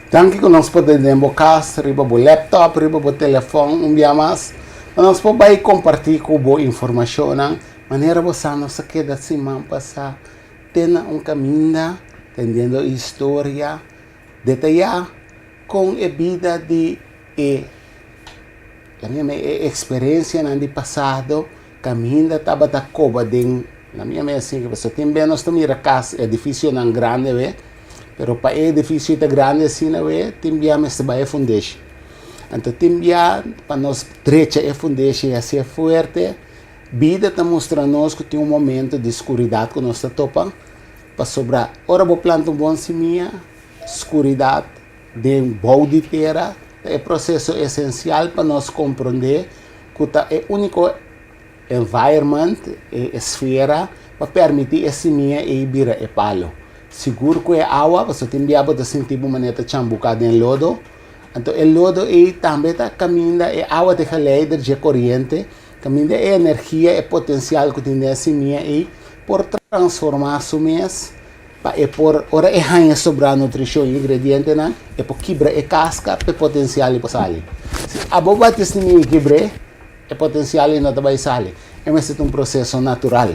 Tanto que nós podemos casa, riba o laptop, riba o telefone, mais. Nós podemos compartilhar com a informação, maneira você não se queda assim, man, passar, ter caminho, entendendo a história, detalhar com a vida de a minha experiência no passado, caminho estava da coba de na minha assim que você tem bem nós também a casa edifício não grande, ve, pero para edifício tão grande assim, ve, tem bem mas também foundation. Então tem bem para nós trecha a foundation assim forte, vida está mostrando nós que tem momento de escuridade que nós está topa, para sobrar. Ora vou plantar bom semente, escuridade de bom de terra, é processo essencial para nós compreender que é o único environment, esfera, para permitir a semente e vira e palo. Seguro que é água, você tem que sentir uma maneira chambucada em lodo. Então, o lodo também está caminhando, é água de leite de corrente, caminhando é energia, é potencial que tem a semente e por transformar o mês, para por ora é ranha sobre a nutrição e ingrediente, não é por quebrar a casca, para potencial e para sair. Se a boba testemunha quebrar, é potencial e não vai sair. É um processo natural.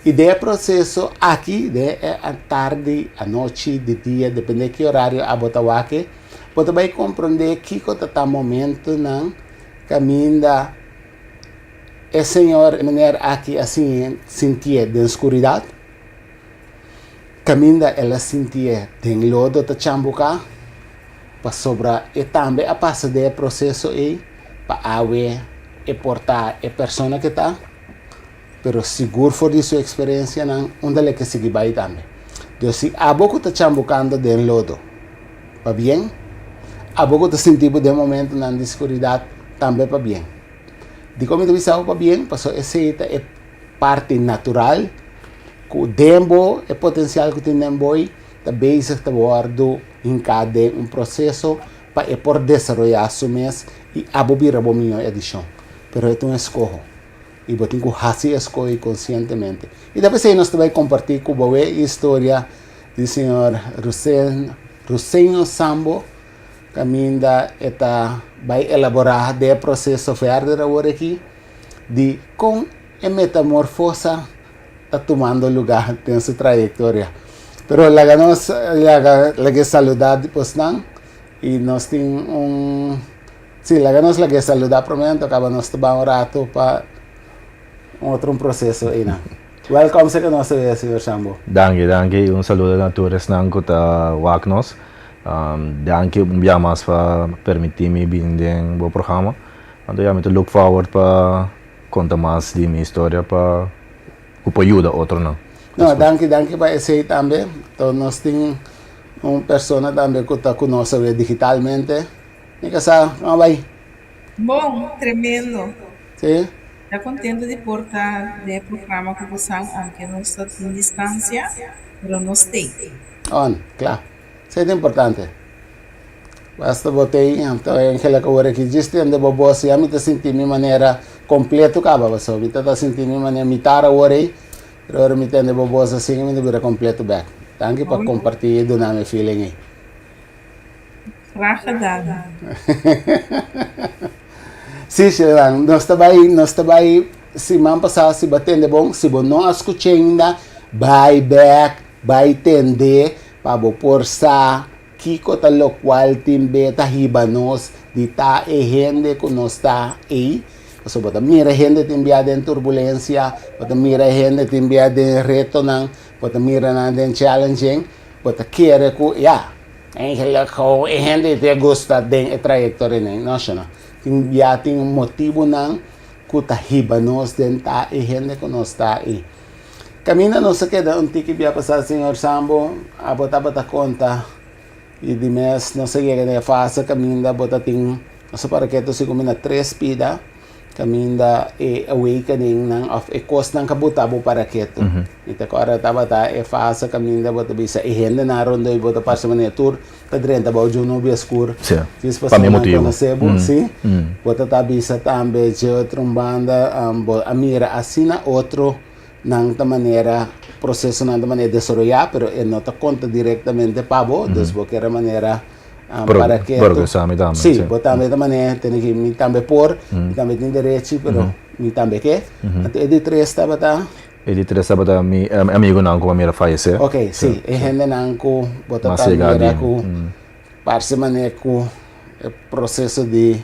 E desse processo aqui, é a tarde, a noite, de dia, depende de que horário a botar aqui, você vai compreender que está momento não caminho da é senhor maneira aqui assim sentia de escuridade, caminho ela sentia de lodo de chambuca, para sobrar e também a passa de processo aí para água e portar a pessoa que está, pero seguro for de sua experiência não onde ele que seguir vai também. Então se a boca está chambucando de lodo, para bem, a boca está sentindo de momento na escuridade também para bem. De como tu bisa para bem, passou essa é parte natural, que o tempo é potencial que tem tempo e também se está guardando em cada processo para por desenvolver o mês e abobir a minha edição. Pero é um escolho e você tem que fazer escolha conscientemente. E depois aí nós também compartilhar com você a história do senhor Rusenho Sambo, caminda eta vai elaborar de processo fértil agora aqui de com a metamorfosa está tomando lugar em sua trajetória. Pero lagamos lagi saludar depois não e nós tem sim, lagamos lagi saludar primeiro, acaba nós tomar rato para outro processo aí não. Welcome sa conosco, Sr. Sambo. Danke. Un saludo a todos ng kuta Wagnos. Danke mas para permitir-me vir no programa. Então, eu look forward para contar mais de minha história para ajudar outro não. Não, danke para esse também. Então, nós temos uma pessoa também que está conosco digitalmente. E que sabe, como vai? Bom, tremendo. Sim? Está contente de portar o programa com você, aunque não está em distância, mas nós temos. Claro. Isso é importante. Basta botei, então, aquela coisa que existe, onde eu se me sentir de maneira completa, acaba, você me está sentindo de maneira mitad agora aí, agora me entende, eu assim, me devia completo back. Danke para compartilhar do nome feeling aí. Graag gedaan. Sim, nós também, se man passar, se batendo bom, se você não escuta ainda, vai back, vai entender, para por sa kiko ta lo qual timbe ta hibanos di ta e gente que não está aí. So bota mira gente timbiada em turbulência, bota mira gente timbiada em reto não, bota mira na den challenging, bota querer que Angela ko gente te gosta den trayectória não, não. Timbiada tem motivo não que ta hibanos den ta e gente que não está aí. Camina não se queda um tiki via passar senhor Sambo, a bota conta e de mês não sei que é fácil caminda bota tem nosso paraquedo se combina 3 pida caminda e awakening ng of e cost ng kabutabo paraquedo. Ita ko ara tabata e fácil caminda bota bisa e hende na rondo e bota para semana tour padrenta ba o no via skur. Sis pa motivo. Cebu, sim. Bota tabisa tambe de outra banda a mira assina outro ng maneira processo ng maneira desarrollar pero não te conta diretamente pabo dos porque era maneira para que Porque sabe também. sim, também da maneira tem que me também por, também tem direito, pero me também que. Então de três estava tá. Ele interessava da mi amigo não como a falecer. Ok, sim, e gente não com botar também com parece maneira com o processo de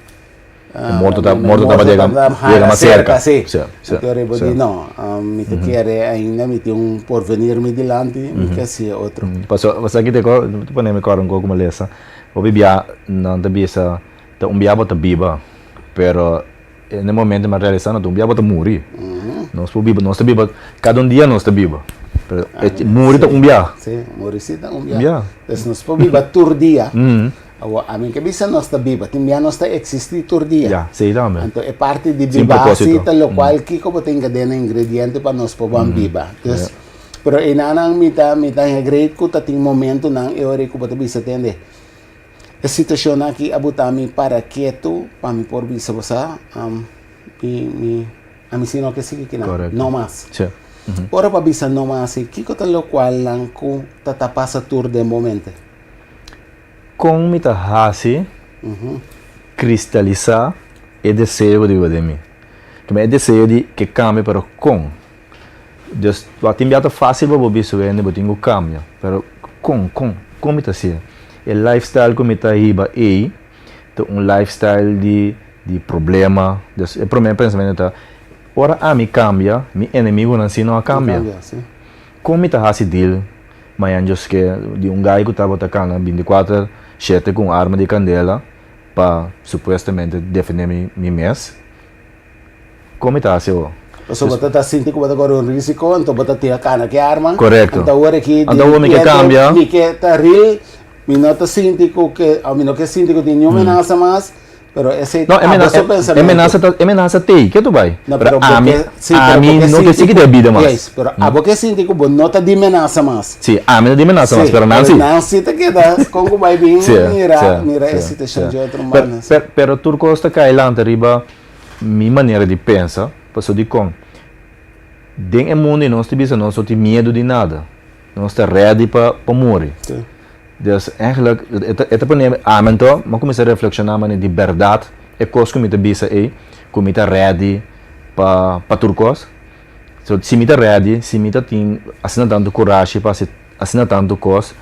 morto tava chega mais cerca. Sim. Então eu vou dizer não, me te quer ainda me tem porvenir me delante, me quer ser outro. Passou, você aqui te põe me cor como lesa. O bibia não te bisa, te biaba te biba, pero no momento mais realizando tu biaba te morrer. Nós te biba, cada dia nós te biba. Pero morrer te biaba. Sim, morrer sim te biaba. Então nós po biba tur dia. A mim que bisa nós te biba, timbia nós te existir tur dia. Ja, sim também. Então é parte de biba assim, lo qual que como tem que dar ingrediente para nós po biba. Então, pero inanang mita great ko ta ting momento nang eore ko bisa tende. A situação aqui abutami para quieto para me por bisa bosa a mim sino que sigue que não mais. Sim. Ora para bisa não mais que ko lo qual lang ko tatapasa tour de momento. Com mita hasi cristalizar o desejo de mim. Que é desejo de que cambie para com. Dus wat imbiata fácil para bobi so ende botingo cambia, pero com mita se. O lifestyle que mita hiba é lifestyle de problema. Dus o primeiro pensamento é ora a mi cambia, mi inimigo não se não cambia. Como mita hasi deal, mas anjos que de gajo que estava atacando 24/7 com arma de candela para supostamente defender mi mês. Como mita hasi o? So bata sinti ko bata ko risiko, então bata tia kana que arma. Correcto. Então ora que me que cambia. Me que tá real, me nota sinti ko que a mim não que sinti ko tinha amenaça mais, pero esse não amenaça tem, que tu vai? Não, pero a mim não que sigue de vida mais. Yes, pero a porque sinti ko nota de amenaça mais. Sim, a mim de amenaça mais, pero não sim. Não sim te queda com vai bem mira essa situação de outro manas. Pero tu costa cai lá arriba minha maneira de pensar. Passou de com dentro do mundo nós temos não tem medo de nada, nós estamos ready para morrer. Dus eigenlijk het op een moment maar começar a reflexionar maar de verdade é coisa que me bisa é que me ready para turcos. So se me ready, se me tem assim tanto coragem para assim tanto coisa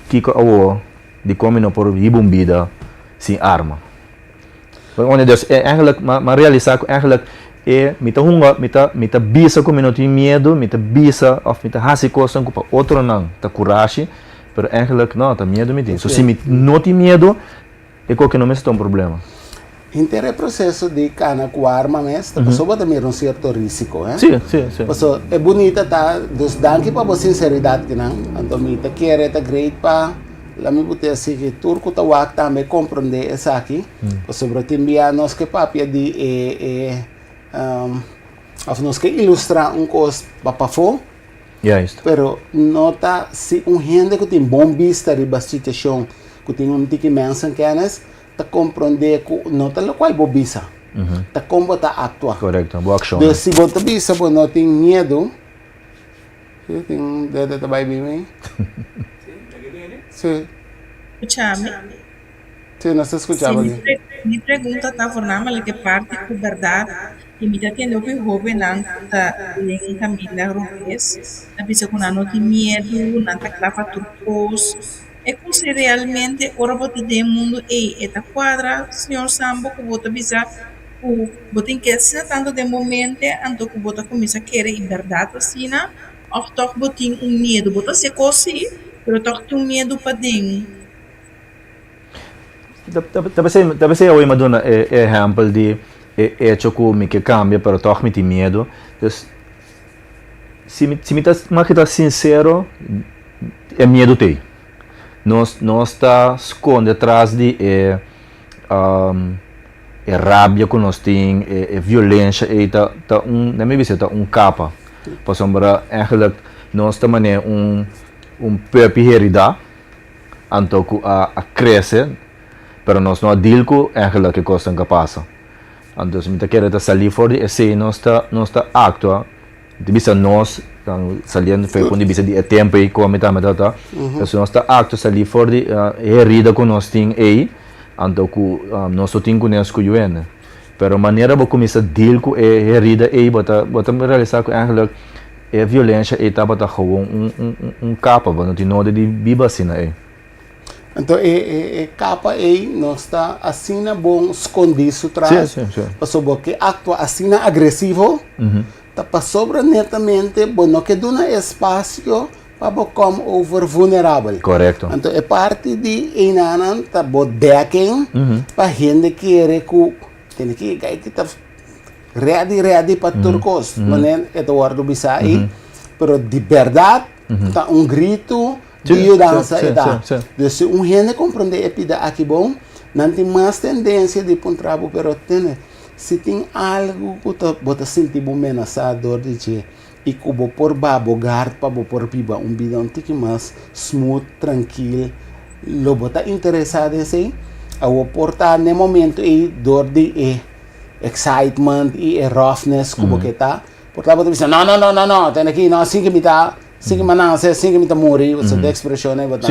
que o de como não por ir bombida sem arma. Onde dus eigenlijk maar realizar eigenlijk mita hunga, mita bisa ko não tem medo, mita bisa of mita hasi coisa com outro não, tá coragem, pero eigenlijk não, tá medo me tem. So se me não tem medo, é que não me está problema. Intere processo de cana com arma mesmo, pessoa também um certo risco, hein? Sim. Pessoa é bonita tá, dos danke para você sinceridade que não, então mita quer tá great para lá me botei assim que turco tá wak também compreender essa aqui, sobre timbia nós que papia de of nós que ilustrar coisa para fora. Juist. Pero nota se gente que tem bom vista de a situação, que tem tique mensen kennis, te compreender que nota lo qual bo bisa. Te como ta atua. Correcto, boa ação. Dus se bota bisa, bo não tem medo. Eu tenho de trabalhar bem. Sim. Escúchame. Sim, não se escutava. Mi pregunta está formando que parte de verdade. E me tendo que houve não tá em caminho rubes, a pessoa que não tem medo, não tá clava turcos. É como se realmente ora bote de mundo eta quadra, senhor Sambo, que bota bisa o botem que se tanto de momento, anto que bota começa a querer verdade assim, ou toch botem medo, bota se cosi, pero toch tem medo para dentro. Talvez eu imagino exemplo de hecho que me que cambia, pero toch me tem medo. Dus, se me tá sincero, é medo tem. Nós está esconde atrás de rabia que nós tem, violência, tá na minha visão tá capa. Por sombra, eigenlijk nós está mané herida, anto que a cresce, pero nós não deal com eigenlijk que coisa que passa. Então, se me quer sair fora de esse, nós está actua, de bisa nós saliendo foi quando bisa de tempo e como tá tá então nós tá acto sali for de herida com nós tem aí então nós só tem com nós com UN pero maneira vou começar deal com herida aí bota realizar com eigenlijk violência e tá bota gewoon capa não tem nada de biba assim aí então capa aí nós está assim bom esconder isso atrás passou porque actua assim agressivo tá passou netamente bom não que dá espaço para como over vulnerável correto então é parte de inanan tá bom decking para gente que tem que tá ready para turcos manen Eduardo bisa aí pero de verdade tá grito de dança e dá então gente compreende epida aqui bom não tem mais tendência de pontrabo pero tem se tem algo que bota sentir ameaçador de que e que vou por babogar para vou por piba vida um tique mais smooth tranquilo lo bota interessado assim a vou portar no momento e dor de excitement e roughness como que tá portar bota dizer não tem aqui não assim que me tá assim que manasa assim que me tá morrer essa expressão aí botar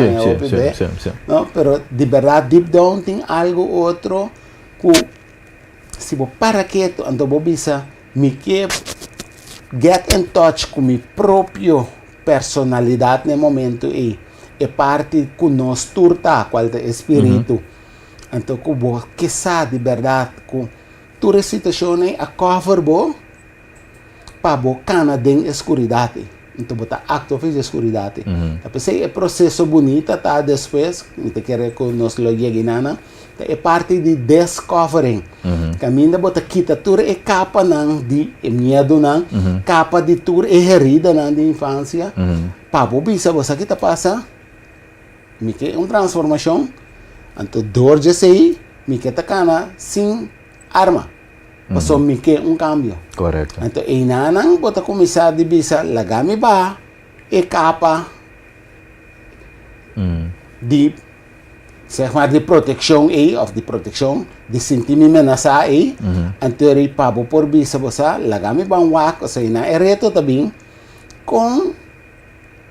não pero de verdade deep down tem algo outro que se vou para quieto então vou bisa me que get in touch com minha própria personalidade no momento e parte com nós turta qual é espírito então que vou que sabe de verdade com toda situação a cover bo para bo cana den escuridade então botar acto de escuridade depois é processo bonito tá depois te quer que nós lo llegue nana é parte de discovering caminho bota quita toda capa não de medo não capa de toda herida não de infância para bo bisa você que tá passa me que transformação então dor de sei me que tá cana sem arma passou me que cambio correto então e nanang bota começar de bisa lagami ba capa de zeg maar de proteção of de proteção de sentir me ameaçar aí anterior para por bisa bosa lagami ba wak ou seja na reto também com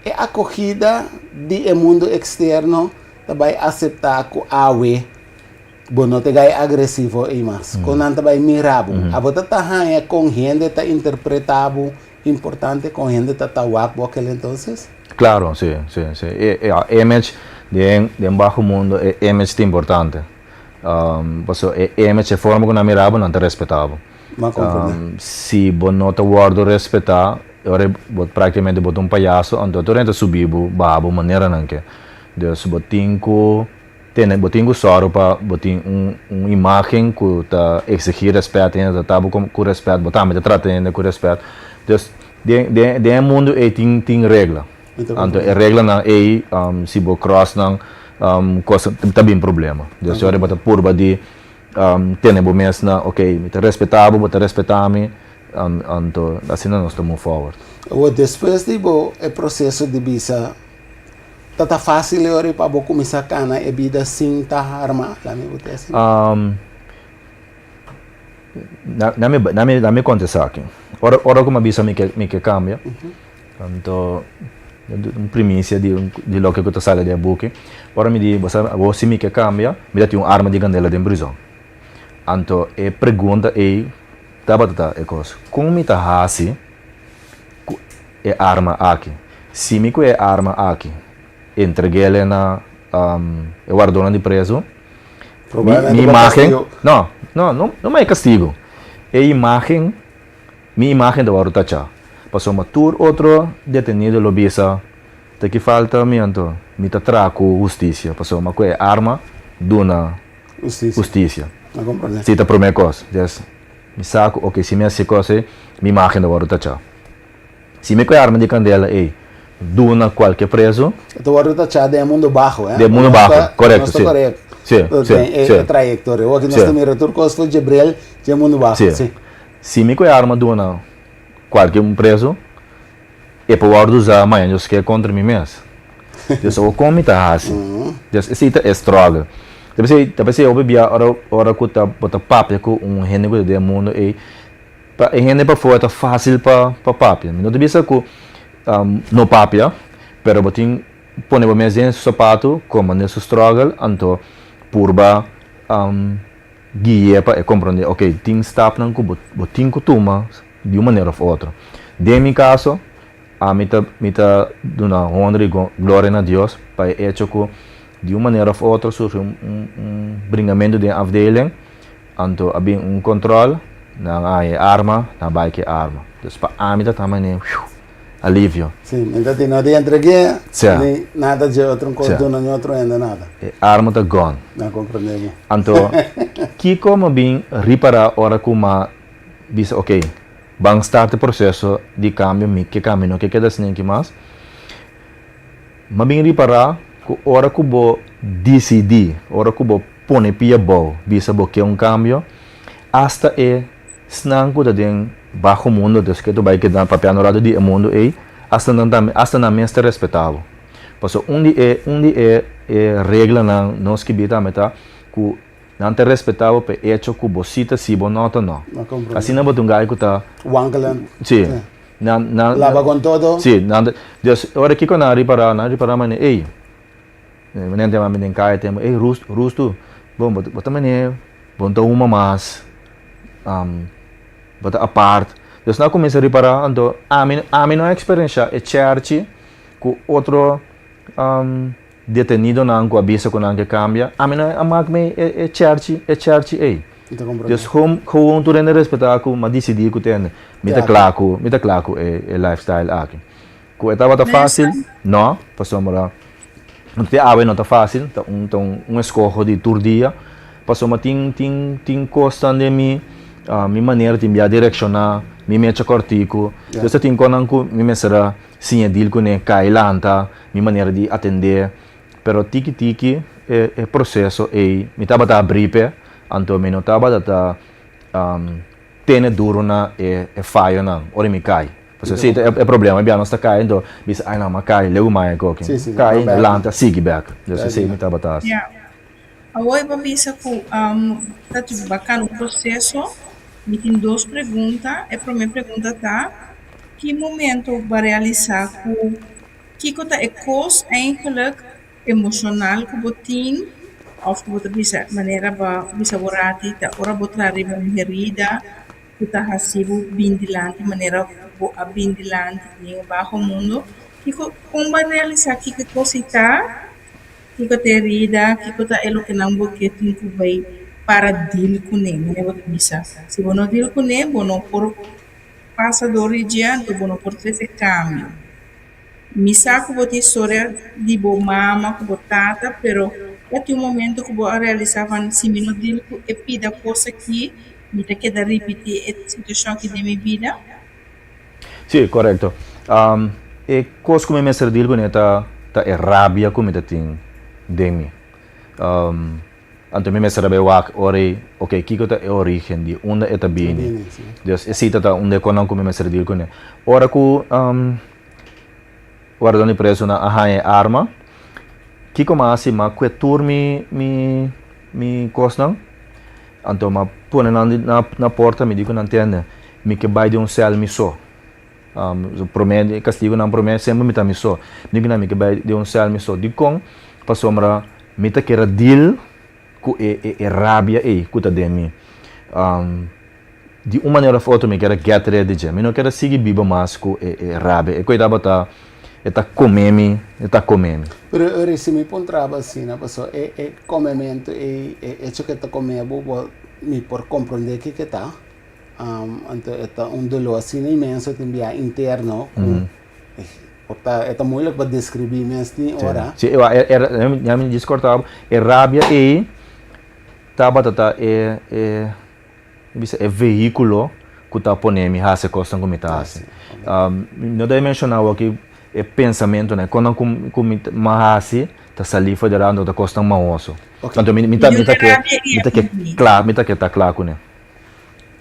a acolhida de mundo externo também aceitar com awe bom não te gai agressivo e mas quando anda vai mirabo a bota tá é com gente tá interpretado importante com gente tá tawak aquele entonces claro sim image de baixo mundo image é importante porque image é forma como mirabo não te respeitava se bom não te guardo respeitar ora praticamente botar palhaço então tu renta subir babo maneira não que Deus botinco botinho só para botar imagem que tá exigir respeito ainda tá com respeito botar me trata ainda com respeito de mundo tem regra então a regra não é se bo cross não coisa tá bem problema Deus olha bota purba de tem bo mês na ok me respeitável bota respeitar me então assim nós estamos forward depois de bo é processo de visa tá fácil ora para bo começar cana é vida sem tá arma lá me botar assim na me conta aqui ora como avisa me que cambia então primícia de lo que eu tô sala de book ora me di você me que cambia me dá arma de candela de prisão então é pergunta tá coisa como me tá assim é arma aqui se me é arma aqui entreguei ele na guardona de preso minha imagem não é castigo é minha imagem da hora tacha passou uma tour outro detenido lo bisa te que falta me tá traco justiça passou uma coisa arma duna justiça se tá primeira coisa me saco ok se me assim coisa minha imagem da hora tacha se me coisa arma de candela duna qualquer preso então agora tá chá de mundo baixo de mundo baixo correto sim é trajetória o que nós temos retorno foi Gabriel de mundo baixo sim se me coisa arma duna qualquer preso é para guardar usar amanhã eu quero contra mim mesmo então como tá assim esse é struggle depois eu bebia hora que tá bota papo com gente de mundo e gente para fora tá fácil para papo não devia ser que no papia, pero botin pone bo mes em sapato, como nesse struggle, anto purba guia para compreender, ok, tem stap não botin costuma de uma maneira ou outra. De mi caso, a mita dona honra e glória a Deus, para hecho que de uma maneira ou outra surge bringamento de afdeling, anto havia controle na arma, na bike arma. Dus para a mita também alívio. Sim, então tem nada entre que Sim. nem nada de outro encontro, não outro ainda nada. Arma tá gone. Não compreendemos. Anto, Kiko mo bem reparar hora kuma diz, ok, bang start o processo de cambio, que caminho, que queda sem que mais. Mas bem reparar que hora que bo decidir, hora que bo pone pia bo, bisa bo que cambio, hasta snango da den bajo mundo, dus que tu vai que dar papel no lado de mundo hasta na mestra respeitável. Passo onde é regra na nós que bita meta que não te respeitava pe hecho que bocita si bo nota não. Assim não botung gai que tá Wankelan. sim. Lava com todo. Sim, dus ora que na reparar mas ei. Menente mas nem cai tem, ei rusto. Bom, bota mane, bom tá uma mais bota apart. Dus na começa a reparar, então a minha experiência é certo que outro detenido não com a bisa com não que cambia. A minha amagme é certo ei. Dus gewoon tu rende respeitar que mas decidir que tem. Mita claro é lifestyle aqui. Que estava tá fácil, não, passou mora. Não tem não tá fácil, então escorro de tur dia. Passou mas tem costa de mim. Mi maneira de me direcionar, mi mecha cortico, eu só tenho que me será sim deal com ne cailanta, mi maneira de atender, pero tiki é processo e mi tava da bripe, anto me notava da tene duro na é falho na, ora mi cai. Porque se é problema, bem não está caindo, bis ai não, mas cai, leu mais coque. Cai, lanta, sigue back. Eu sei mi tava tá. Agora eu penso que tá tudo bacana o processo. Me tem duas perguntas. A primeira pergunta tá: que momento vai realizar que está é coisa eigenlijk emocional que você tem, ou que você bisa maneira bisa borati, tá ora botar riba herida, que está rasibo bindilante maneira a bindilante em baixo mundo, que como vai realizar que coisa está, que está herida, que está elo que não que tem que vai para deal com ele, né? Você bisa. Se você não deal com ele, você não por passa do origem, você não por fazer cambio. Misa que você história de bo mama, que bo tata, pero até o momento que você realizava se me não deal com epida coisa que me te queda repetir a situação que de minha vida. Sim, correto. E coisa que me mestre deal com tá é rabia que me tem de mim. Anto me sabe ore ok kiko ta origem de onde eta bini dus esita ta onde konan ko me serdir ko ne ora ku guardando preso na arma kiko masi ma kwetur mi kosnan anto ma pone na porta me digo na antena me que vai de cel mi so promete castigo não promete sempre me tá mi so digo na me que vai de cel mi so dikong pasomra me ta kera deal e rabia kuta demi di uma maneira foto me quero get ready já me não quero seguir biba mais com rabia e coisa bota tá comemi pero ora se me pontrava assim na pessoa comemento ciò che tá comendo mi por compreender que tá então dolor assim imenso também interno Porta, é moeilijk para descrever mesmo ora. Sim, eu me discordava. É rabia tabata é veículo que tá ponendo hace coisa como tá assim. Não deve mencionar que é pensamento, né? Quando mahasi tá sali federando da costa maoso. Então me tá claro, né?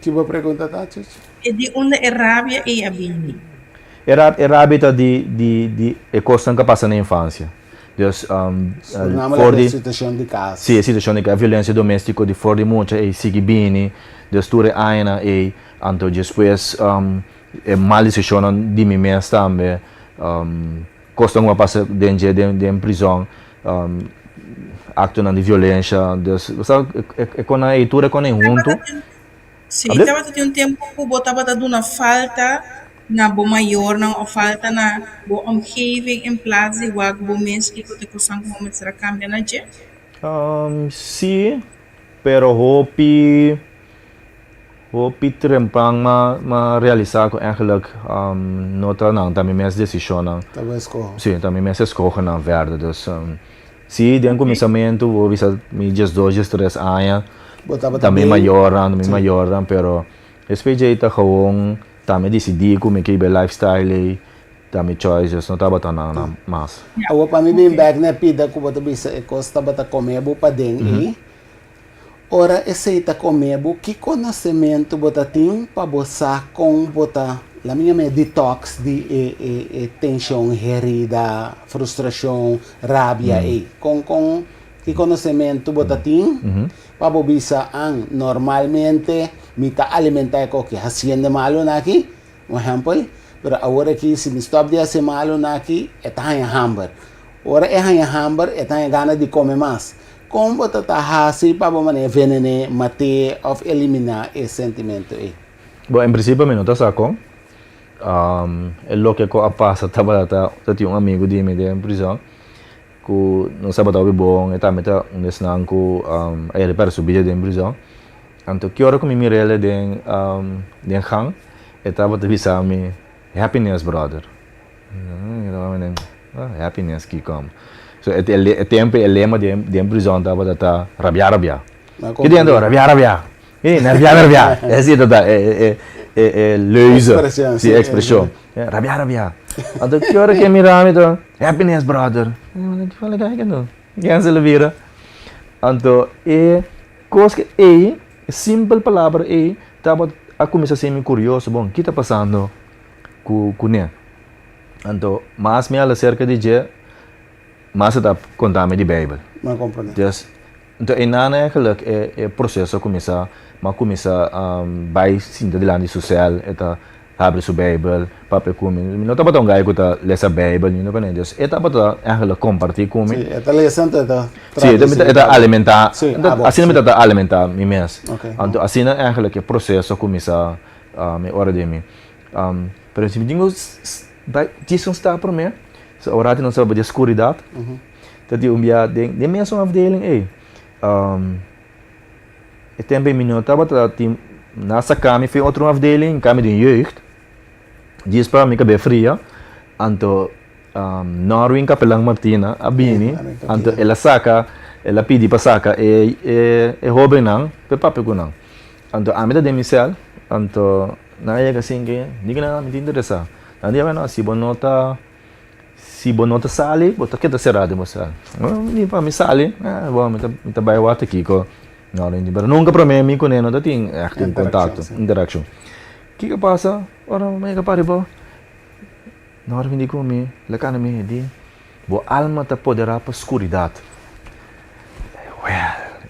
Que boa pergunta tá, Chuchu? E de onde é rabia e a bini? É rabia de coisa que passa na infância. Dus for de situação de casa. Sim, situação de casa, violência doméstica de for de muita e sigue bem, dus tu aina e anto depois mal decision de mim mesmo também, costumam passar dentro de prisão, acto de violência, com a leitura com junto. Sim, estava tendo tempo que eu estava dando uma falta na bo maior, na falta na bo omgeving in plaats die waar bo mensen die te kosan como met sera cambia na je. Sim, pero hopi trempang realizar ko eigenlijk nota nang também minhas decisões Talvez com. sim também minhas escolhas na verdade dus sim dentro começamento vou visar me just 2-3 anos também maioram pero respeito gewoon também decidi como que é lifestyle também choices não tava tão na mas Awa pa mi bem back na pida ko bota bisa costa bata comer bo pa deng ora eceita comer bo que conhecimento bota tem para botar com bota la minha me detox de tensão, herida, frustração, rabia com que conhecimento bota tem para bobisa ang normalmente mita alimentar com que hacienda malo naki um exemplo pero agora aqui se me stop de hacer malo naki está em hamburger ora é em hamburger está em gana de comer mais como bota tá hasi para mané venene mate of eliminar esse sentimento aí. Bom, em princípio me nota saco é lo que passa tava tinha um amigo de mim em prisão que não sabe tava bom e também tá um desnang que ele para subir de prisão então que hora que me mirele den hang e tava te bisa me happiness brother happiness que come so é tempo é lema de prisão tava tá rabia que dentro rabia nervia é assim é leuze sim expressão rabia então que hora que me rame então happiness brother eu falei que não se le vira então é coisa que é simple palavra é tava a começar a ser curioso bom o que está passando com né então mais me acerca de je mas está contando de Bíblia Não compreendo. então é nada eigenlijk é processo começar vai sinta de lá de social eta abre sua Bíblia papel com não estava tão gaio que tá ler a Bíblia não para nem Deus eta para eigenlijk compartilhar com Sim, está lesando está. sim eta alimentar assim me tá alimentar me mesmo Okay. então assim eigenlijk é processo começar me hora de mim pero se me digo isso está para mim se orate não sabe de escuridade então dia de mesma afdeling e também me notava que nessa cama foi outra afdeling cama de jeugd diz para mim que é fria então Norwin Capelang Martina abini então ela pedi para saca e hobby não pe papel com não então a meta de missal então na é assim que diga não me interessa não dia não se bonota sali bota que tá cerrado mas nem para me sali vou me tá vai o aqui com não nem pero nunca para mim com ele não tem contato interaction que passa ora me capare bo não hora vim comigo lá cá na minha dia bo alma tá poderá para escuridade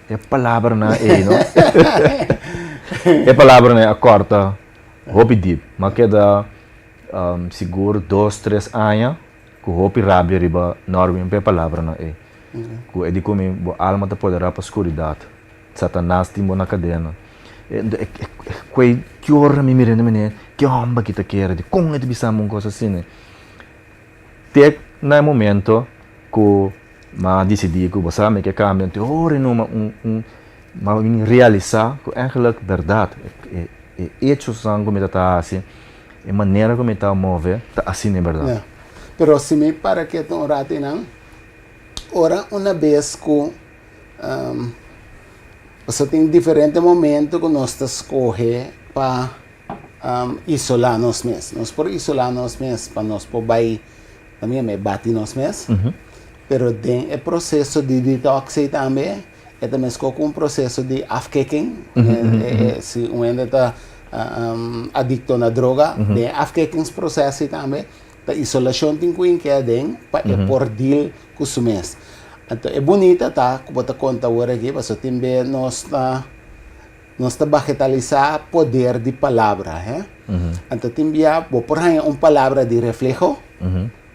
é palavra na não é palavra na a corta hope deep mas queda seguro 2-3 anos que hope rabia riba norme é palavra na que é de como bo alma tá poderá para escuridade Satanás timbo na cadena que hora me mirando menino que homem que tá quer de como é de bisa uma coisa assim até no momento que mas decidi que você me que cambia então ora não mas realizar que eigenlijk verdade é hechos são como está assim a maneira como está mover está assim é verdade pero se me para que tão orate não ora uma vez que você tem diferentes momentos que nós escolhe para isolar nós mesmos. Nós por isolar nós mesmos, para nós por vai também me bate nós mesmos. Pero tem o processo de detox também, é também com um processo de afkicking. Se um ainda está adicto na droga, tem afkicking processo também. A isolação tem que é den para por deal com o mesmo. Então é bonita tá, como tá conta agora aqui, mas também nós tá nós está vegetalizar poder de palavra, então timbia vou por aí palavra de reflejo,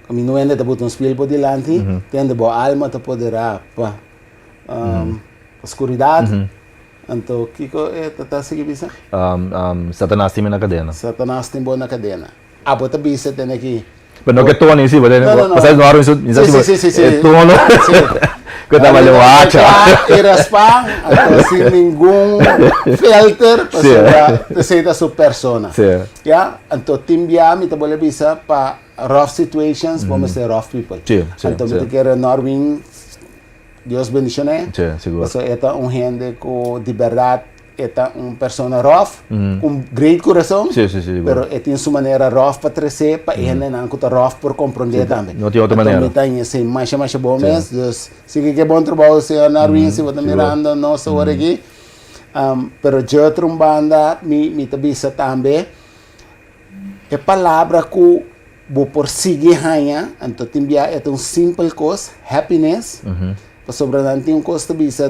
como não é de botar espelho por delante, tem de boa alma te poderá para escuridade, então Kiko tá seguindo bisa? Satanás tem na cadena. Satanás tem boa na cadena. Bota bisa tem aqui. Pero no que tono sí, porque pasas no arroz, Sí. tono. Que estaba le guacha. Era spa, sin ningún filter, para ser su persona. Sí. Ya, entonces timbia mi te boleh bisa para rough situations, vamos ser rough people. Sí. Entonces me quiero Norwin, Dios bendiciones. Sí, seguro. Eso esta un gente con de verdad esta una persona rough, con great corazón, Sí. pero tiene su manera rough para crecer, para gente não está rough por compreender também. Não tem outra maneira. Então, tem assim, mais bom mesmo, dus, se que bom trabalho, se Narwin, se você mirando, nossa hora aqui, pero eu trombanda, me tabisa também, é palavra que vou por seguir hanha, então tem é um simples coisa, happiness, sobre tem um coisa bisa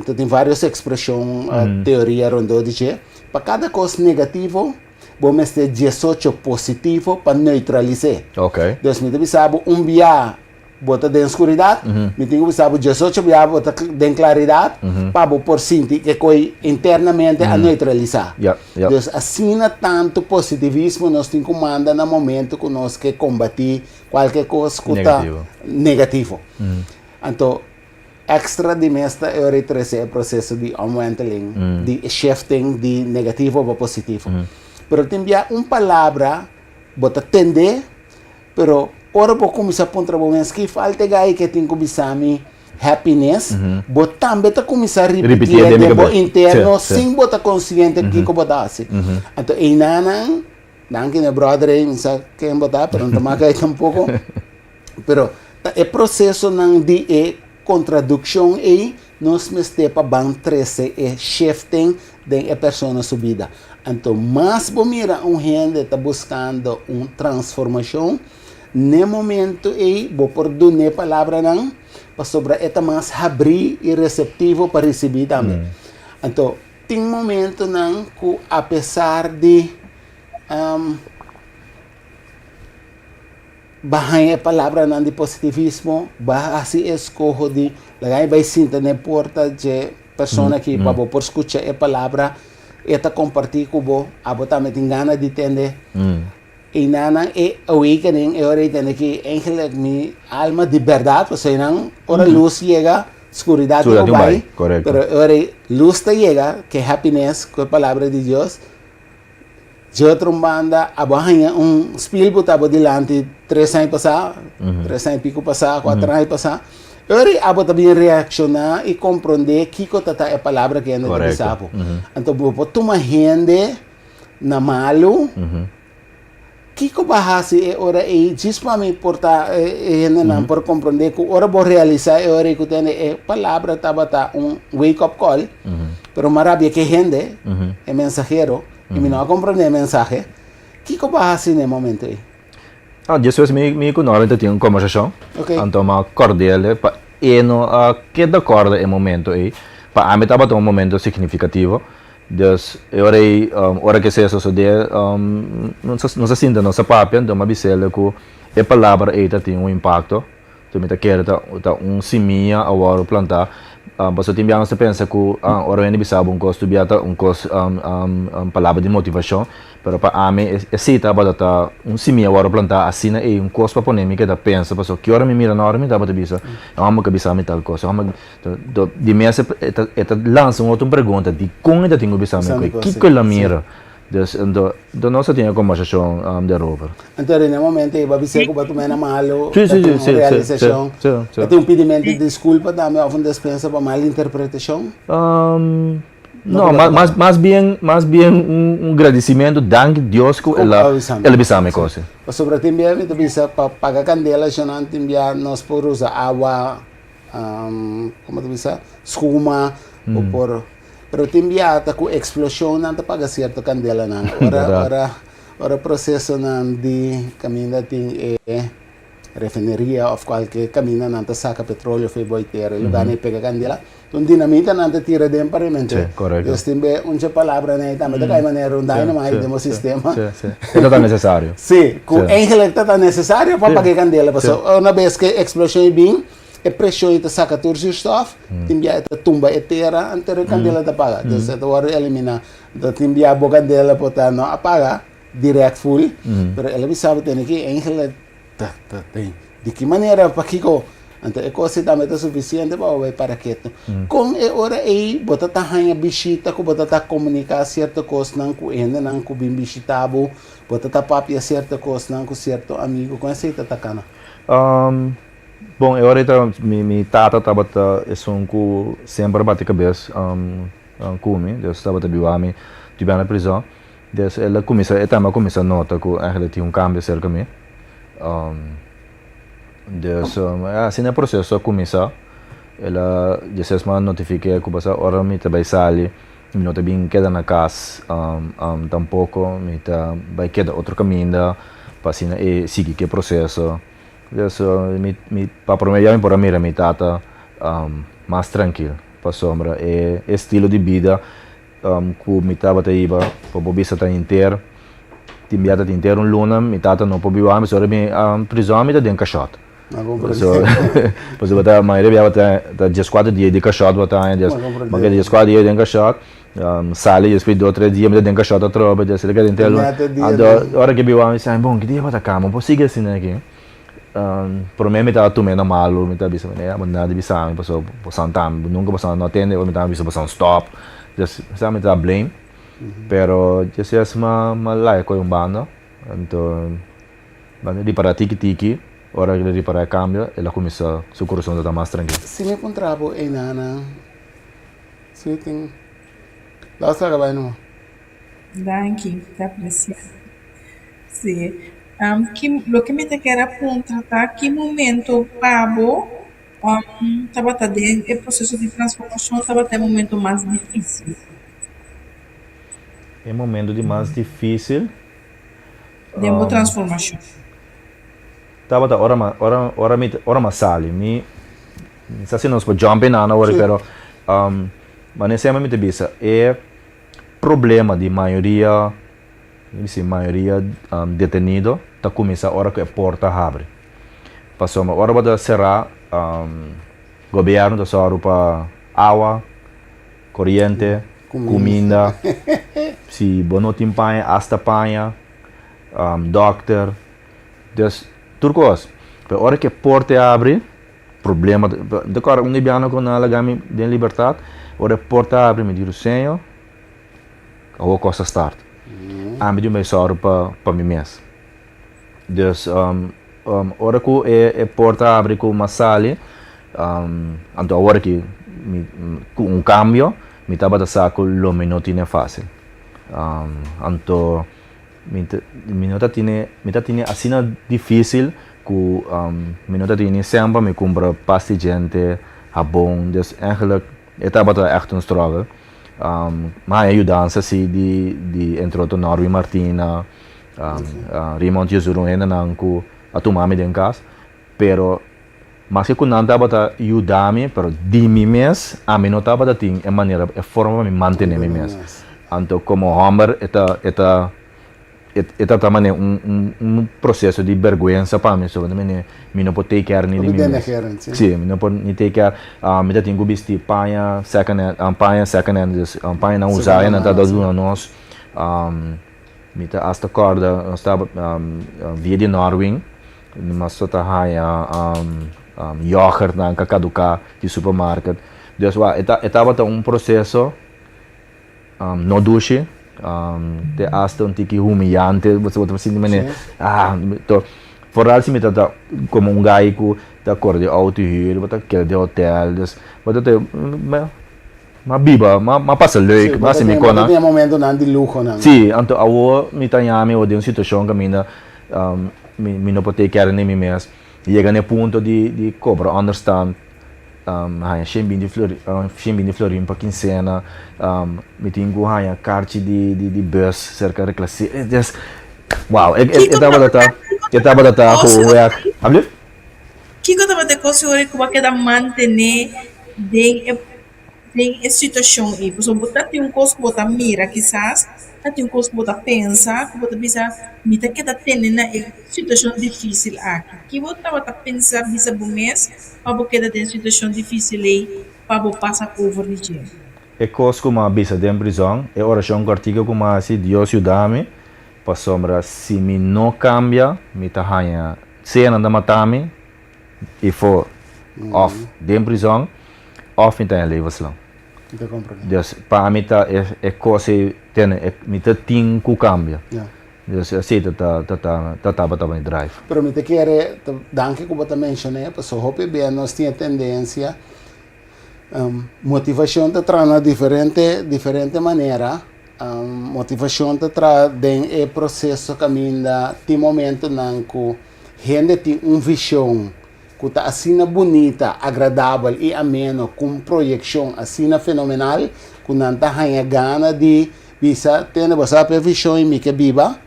então tem várias expressões, teoria rondou de para cada coisa negativo, vamos ter 18 positivo para neutralizar. Ok. Então, me tem um biá bota de escuridade, me tem que 18 biá bota de claridade, para por sentir que coi internamente a neutralizar. Então, assim tanto positivismo nós tem comanda no momento que nós que combater qualquer coisa que está negativo. Então, extra de mesta é o processo de aumentaling, de shifting de negativo para positivo. Pero também palavra bota tender, pero ora vou começar a pontar que falta gai que tem que começar happiness, bota também tá começar a repetir tempo interno sem botar consciente que botar assim. Então não que brother aí sabe quem botar, pero não maga tampouco. Pero é processo não de contradição e nós meste para ban 13 é shifting de a pessoa subida. Então, mais bom mira gente está buscando uma transformação, no momento aí vou por dar palavra não, para sobre esta mais abrir e receptivo para receber também. Então, tem momento não que apesar de bahaya a palavra não de positivismo, assim escolho de lagai vai sentar na porta de pessoa que para por escutar a palavra eta compartir com você, a botar me tem gana de entender. E nana é awakening, é hora de entender que eigenlijk minha alma de verdade, você não, ora luz chega, escuridade não vai, pero ora luz chega, que happiness, com a palavra de Deus. Eu trombanda, abahanha spil botava delante 3 anos passar, 3 anos e pico passar, 4 anos passar. Eu abo também reaccionar e compreender que é a palavra que ainda não sabe. Então, vou tomar gente na malo, que bahasi é hora e diz para mim portar não por compreender que hora vou realizar é hora que tem a palavra tá wake up call, pero maravilha que gente é mensageiro. E me não compreender a mensagem. Que bahasi no momento aí? Jesus me conhece tem uma conversação. Então uma cordial para que da corda é momento aí. Para a mim estava um momento significativo. Dus ora que seja suceder não se sinta não se papia então uma bisela que a palavra aí tem um impacto. Então me quer seminha ao plantar. Você tem que pensar que ora ainda bisa custo biata custo palavra de motivação, pero para mim é cita para seminha ao plantar assim é custo para polêmica da pensa, porque que hora me mira na hora me tava bisa, que bisa me tal coisa, de mim lança outra pergunta de como ainda tenho bisa me que ela mira. Então nós temos uma conversação de rover. Então, no momento, eu vou dizer que eu vou na malo, realização. Tem pedimento de desculpa também, ou dispensa para mal interpretação? Não, mais bem agradecimento, danke Deus que ela me coisa. Sobre também, eu bisa para pagar candela, já não também nós por usar água, como tu bisa, escuma, ou por pero timbiata com explosão não tá paga certo candela não ora processo não de caminho tem refineria of qualquer caminho nanta saca petróleo foi boiteira lugar nem pega candela então dinamita nanta tira de paramento Sim, correto. eu tenho uma palavra né também da maneira um dynamite demo sistema Sim. Isso tá necessário. sim com Sim. engeleta tá necessário para pagar candela passou uma vez que explosão é bem e pressão ita saca tudo o stuff timbia ita tumba etera anterior candela tá paga então você agora elimina da timbia a boca dela para não apagar direct full pero ela me sabe tem que engeleta tem de que maneira para que então é coisa também é suficiente para o para quieto com é hora aí bota tá ranha bichita com bota tá comunicar certa coisa não com ele não com bem bichitabo bota tá papia certa coisa não com certo amigo com essa tá cana Bom, eu ahorita mi tata estava sempre bate cabeça comigo, Deus estava a biwami, tive na prisão, Deus ela começa a nota que eigenlijk tinha cambio cerca de mim, Deus assim é processo começa, ela já se notifica que passa hora me também sali, me não bem queda na casa, tampouco me vai queda outro caminho, para assim seguir que processo. Para prometer para mim mi tata mais tranquilo para sombra é estilo de vida que mi tata iba para bobisa tá inteiro timbiata inteiro luna mi tata não pode viver só me prisão me dá caixote pois eu bota mais ele bota 14 dias de caixote bota ainda mas 14 dias de caixote sale e depois 2-3 dias me dá caixote outra vez já se liga inteiro a hora que vivo me sai bom que dia bota cama posso seguir assim aqui por mim me estava tomando malo, me estava bisa, mas nada de bisa, me passou passando tempo, nunca passando não atende, me estava bisa passando stop, já sabe me estava blame, pero já se é uma lá com um bando, então, mas ele para tiki, hora que ele para cambio, ela começa seu coração está mais tranquilo. se me encontrava em nana se tem lá está acabando Danke, tá apreciado. Sim. Lo que me te quero contratar, que momento Pablo estava dentro o processo de transformação estava até momento mais difícil. É momento de mais difícil. Dentro transformação. Tava da hora mais sali, me se não se pode jump na hora, pero mas nesse momento me bisa é problema de maioria detenido tá começa a hora que a porta abre passou uma hora para cerrar governo da sua para água corrente comida se bono tem panha hasta panha doctor dus turcos a hora que a porta abre problema de cara um nibiano com a lagami de liberdade hora a porta abre me diz o senhor a coisa start me mai soro para mim mesmo. Dus ora que é porta abre com uma sala, então agora que um cambio, me estava a saco lo minuto não é fácil. Então me nota tinha assim difícil que me nota tinha sempre me compra pasta gente, bom, dus eigenlijk estava echt struggle. Maar ajudança assim de entrou to Norway Martina Raymond Yuzuru ainda não com a tomar me dentro casa pero mas que quando estava a ajudar-me pero de mim mesmo a mim não estava a ter a maneira a forma de manter me mesmo então como homem é também processo de vergonha para mim só me não pode take care de mim sim me não pode take care me tenho que vestir panha second hand panha não usar ainda tá dando nós me tá hasta corda estava via de Norway mas só tá yogurt na caducar de supermercado dus estava processo no duche de hasta tique humilhante você pode assim de vooral se me tá como gaico da cor de auto huur wat que de hotel dus wat dat ma biba ma passa leuk mas se me cona tem momento não de luxo não sim então a me tá nhame ou de uma situação que me não pode querer nem me mesmo chega no ponto de cobra understand Shem bin de Florim para quincena, me tenho a carte de bus cerca de classe. Wow, eu estava a dar o werk. Alsjeblieft? que eu tava te considerando que vai quedar manter tem essa situação aí. Por exemplo, tá tem um coisa que você mira, quizás, tá tem um coisa que você pensa, que você pensa, me tá que tá tendo na situação difícil aqui. Que você tava pensar, bisa do mês, para você quedar tem situação difícil aí, para você passar por isso. É coisa como a bisa de prisão, é oração cortiga como assim, Deus ajuda-me, para sombra, se me não cambia, me tá hanha, se não dá matame, e for off de prisão, off então é leva lá. Então compreendo. Dus para mim tá é coisa tem me tá tem que cambia. Yeah. Dus assim tá bem drive. Pero me te quiere, danke como te mencioné, pues hope bien nós tinha tendência motivação te traz na diferente maneira. Motivação te traz em processo caminho tem momento não que gente tem visão que está assim bonita, agradável e ameno, com projeção assim fenomenal, que não está gana de visa ter essa visão e me que viva.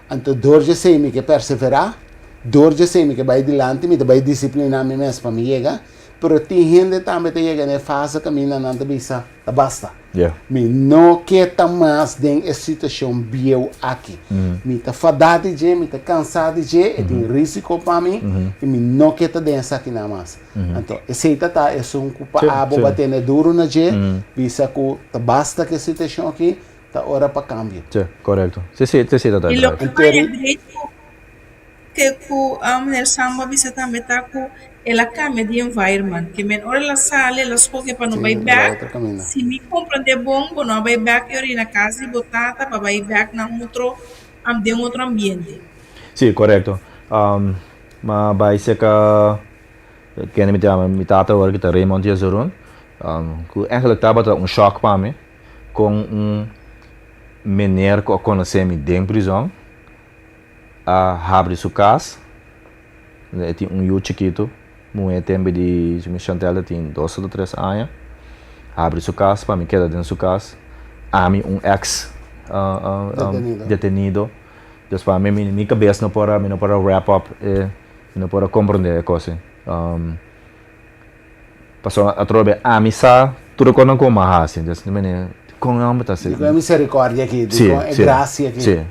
Então, dorje sei me que perseverar, dorje sei me que vai adiante, me vai disciplinar me mesmo para me chegar. Pero tem gente também que chega na fase caminho não te bisa, tá basta. Yeah. Me não quer mais de essa situação bio aqui. Me tá fadado de, me tá cansado de, e tem risco para mim, e me não quer dessa aqui na mais. Então, esse tá é um culpa abo batendo duro na je, bisa que tá basta que a situação aqui, tá hora para câmbio. Sim, correto. Você tá E drive. o que vai é direito que a mulher samba bisa também tá com ela cambia de environment, que men ora ela sale, ela escolhe para não vai back. Se me compreender bom, não vai back eu ir na casa e botar para vai back na de outro ambiente. Sim, correto. Mas vai ser que me tata agora que tá Raymond Yazurun, que eigenlijk tava choque para mim, com meneer que eu conheci me dentro da prisão, abre sua casa, tem youth chiquito, muito tempo de Chantel tem 2 ou 3 anos, abre sua casa, para mim queda dentro da sua casa, ami ex detenido, então para mim minha cabeça não para wrap up, não para compreender a coisa. Passou a trobe ami sa tudo quando com uma assim, então com amba tá assim. É misericórdia aqui, é graça aqui. Sim,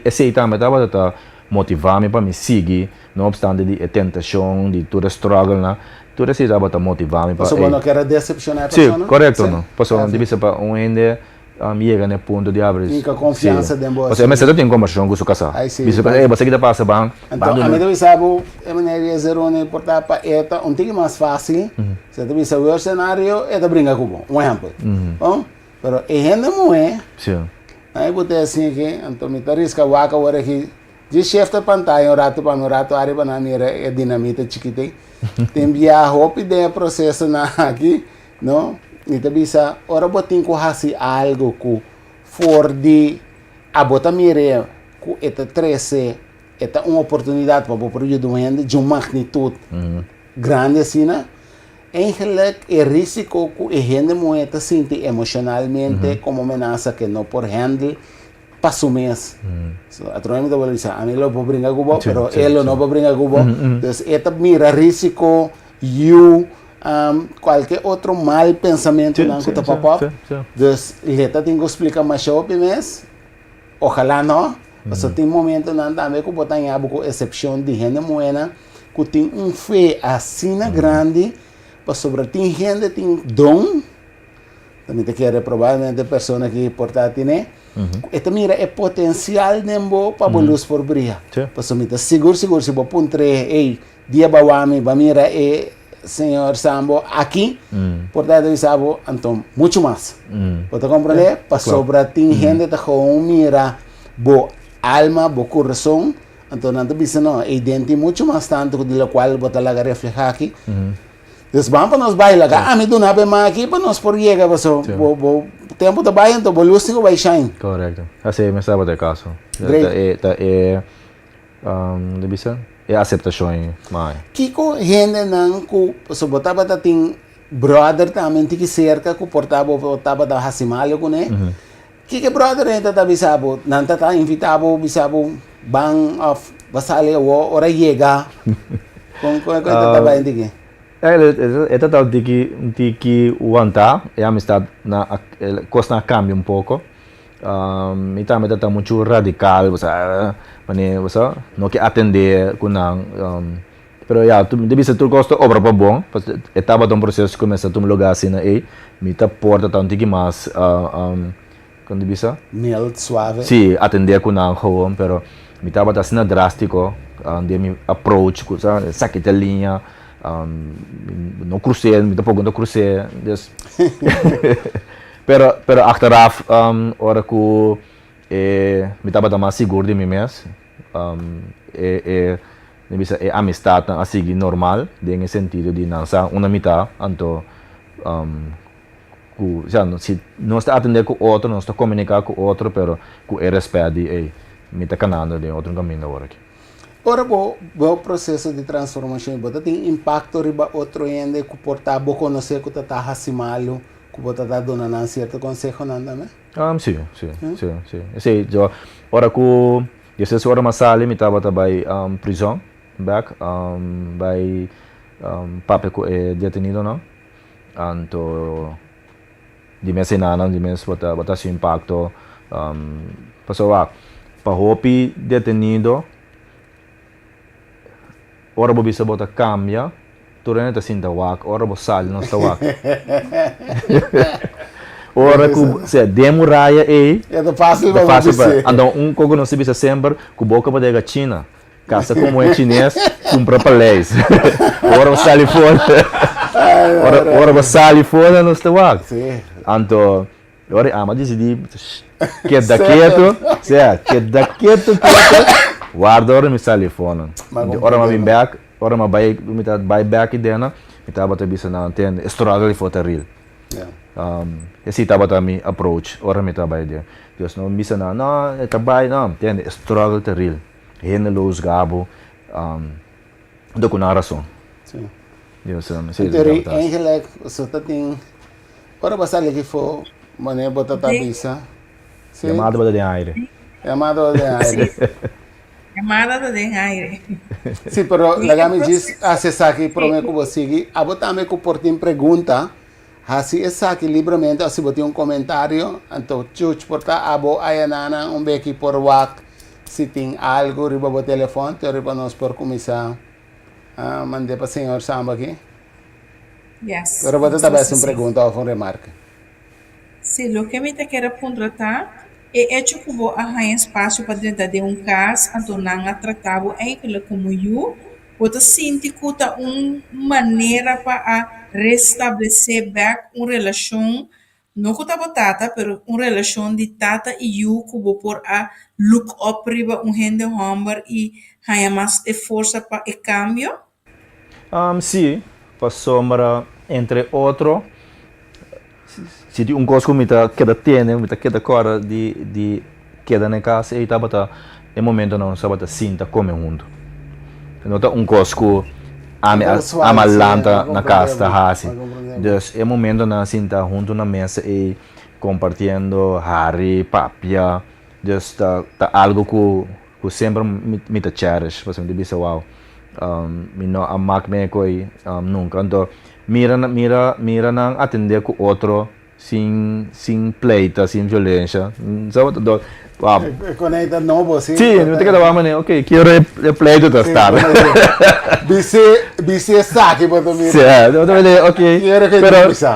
esse também tá motivar-me para me seguir, não obstante de tentação, de toda struggle, né? Tudo isso estava motivar-me para. Passou não quero decepcionar a pessoa. Sim, correto, não. Passou não devia ser para ende chega no ponto de abrir. Fica confiança de embora. Você mas você tem conversão com sua casa. Você você que passa bem. Então, a mim deve saber, é maneira zero não importa para eta, tem mais fácil. Você deve saber o cenário, eta brinca com bom. Exemplo. Bom, pero é gente não é. Sim. Aí botei assim aqui, então me tarisca waka agora aqui. De chefe da pantalla, um rato para área para mira é dinamita chiquita. Tem via roupa e de processo na aqui, não? E também sa, ora botin ko hasi algo que for de a bota mira que eta 13, eta uma oportunidade para produzir um rende de uma magnitude grande assim, né? Eigenlijk é risco que a gente moeda sente emocionalmente como ameaça que não por handle passo mês. So, atualmente eu dizer, a mim não vou brincar com o pero ele não vai brincar com o então esta mira risco you qualquer outro mal pensamento não que tá pop então ele tem que explicar mais sobre mês ojalá não mas tem momento não também que botar em algo exceção de gente moeda que tem fé assim grande para sobre tem gente tem dom também te quer provavelmente pessoa que portátil né esta mira é potencial nembo para luz por brilhar para mim tá seguro se vou puntre ei dia bawami ba mira senhor Sambo aqui portanto sabe então muito mais pode compreender para sobre tem gente tá com mira bo alma bo coração então não bisa não identity muito mais tanto do qual bota lá reflejar aqui então vamos para nós bailar a mim do nada mais aqui para nós por chegar para o tempo da baia então bolus que vai shine correto assim me sabe de caso bisa é aceitação mais Kiko gente não que se botava da tem brother também que cerca que portava botava da hasimalho com né que brother ainda tá bisabo não tá invitado bisabo bang of basale o ora chega Como é que estava indo aqui? Esta tal tiki wanta, a amistad costa cambia um pouco. E também está muito radical, você não quer atender com pero ya, tu deve ser tu gosta obra para bom, etapa de um processo começa a lugar assim aí, me tá porta tanto que mais quando bisa? Mild, suave. Sim, atender com não gewoon, pero me tava assim drástico, de me approach, saque a linha, não crucei, me tá pouco crucei, pero achteraf, ora que me tava mais seguro de mim mesmo, é amistad assim normal, em sentido de não ser uma mitad, então se não está atender com outro, não está comunicar com outro, pero com respeito de me está canando de outro caminho agora aqui. Ora, o processo de transformação, você tem impacto riba outro ainda que portar bo conhecer que você está acimalo, que você está dando um certo conselho nada, né? Sim. Sim, ora que eu sei ora masali me estava também prisão, back, by pape ko detenido não, então di mes inanan, di mes bota su impacto, passou para hopi detenido, ora bo bisa bota cambia, tu rene ta sinta wak, ora bo sal não está wak. Ora que se demoraya é do fácil para então cogo não se bisa sempre com boca para a China, casa como é chinês, compra para leis. Ora sali fora, ora bo sali fora não está wak. Sim. Então, ora ama decidi queda quieto, guarda ora me sali fora. Ora ma vim back, ora ma buy back dentro, me tava te bisa na antena, struggle for the real. Esse tava também approach, ora me tava dia. Deus não bisa na, não, trabalho não, entende? Struggle the real. Henneloos gabo, do com razão. Sim. Deus não sei. Então, eigenlijk, so tem ora basta que for mané bota tabisa. Chamada bota de aire. Chamada de aire. Chamada de aire. Sim, pero lagami diz acessar aqui para mim que você a botar me que por tem pergunta, assim essa aqui livremente, assim botar comentário, então chuch porta abo ayanana beque por wak, se tem algo riba o telefone, riba nós por começar a mandar para senhor Samba aqui. Yes. Pero você também se pergunta ou remarca. Sim, o que me te quero contratar é hecho que vou arranjar espaço para dentro de caso, então não tratava aquilo como eu, você sente que tá maneira para restabelecer back uma relação, não que tá batata, pero uma relação de tata e eu que vou por a look up riba gente humor e arranjar mais de força para o cambio. Sim. Passou para, entre outro, se tem coisa que me queda agora de queda na casa, e estava no momento não estava sinta como junto. Não está coisa que amalanta na casa assim. Então, é momento na sinta junto na mesa e compartilhando hari, papia, então tá algo que sempre me tá cherish, você me diz wow. Não amak me coi nunca então mira não atender com outro sem pleita, sem violência, sabe tudo conecta novo sim não tem que dar mané ok quero pleito da estar bici saque para dormir sim ok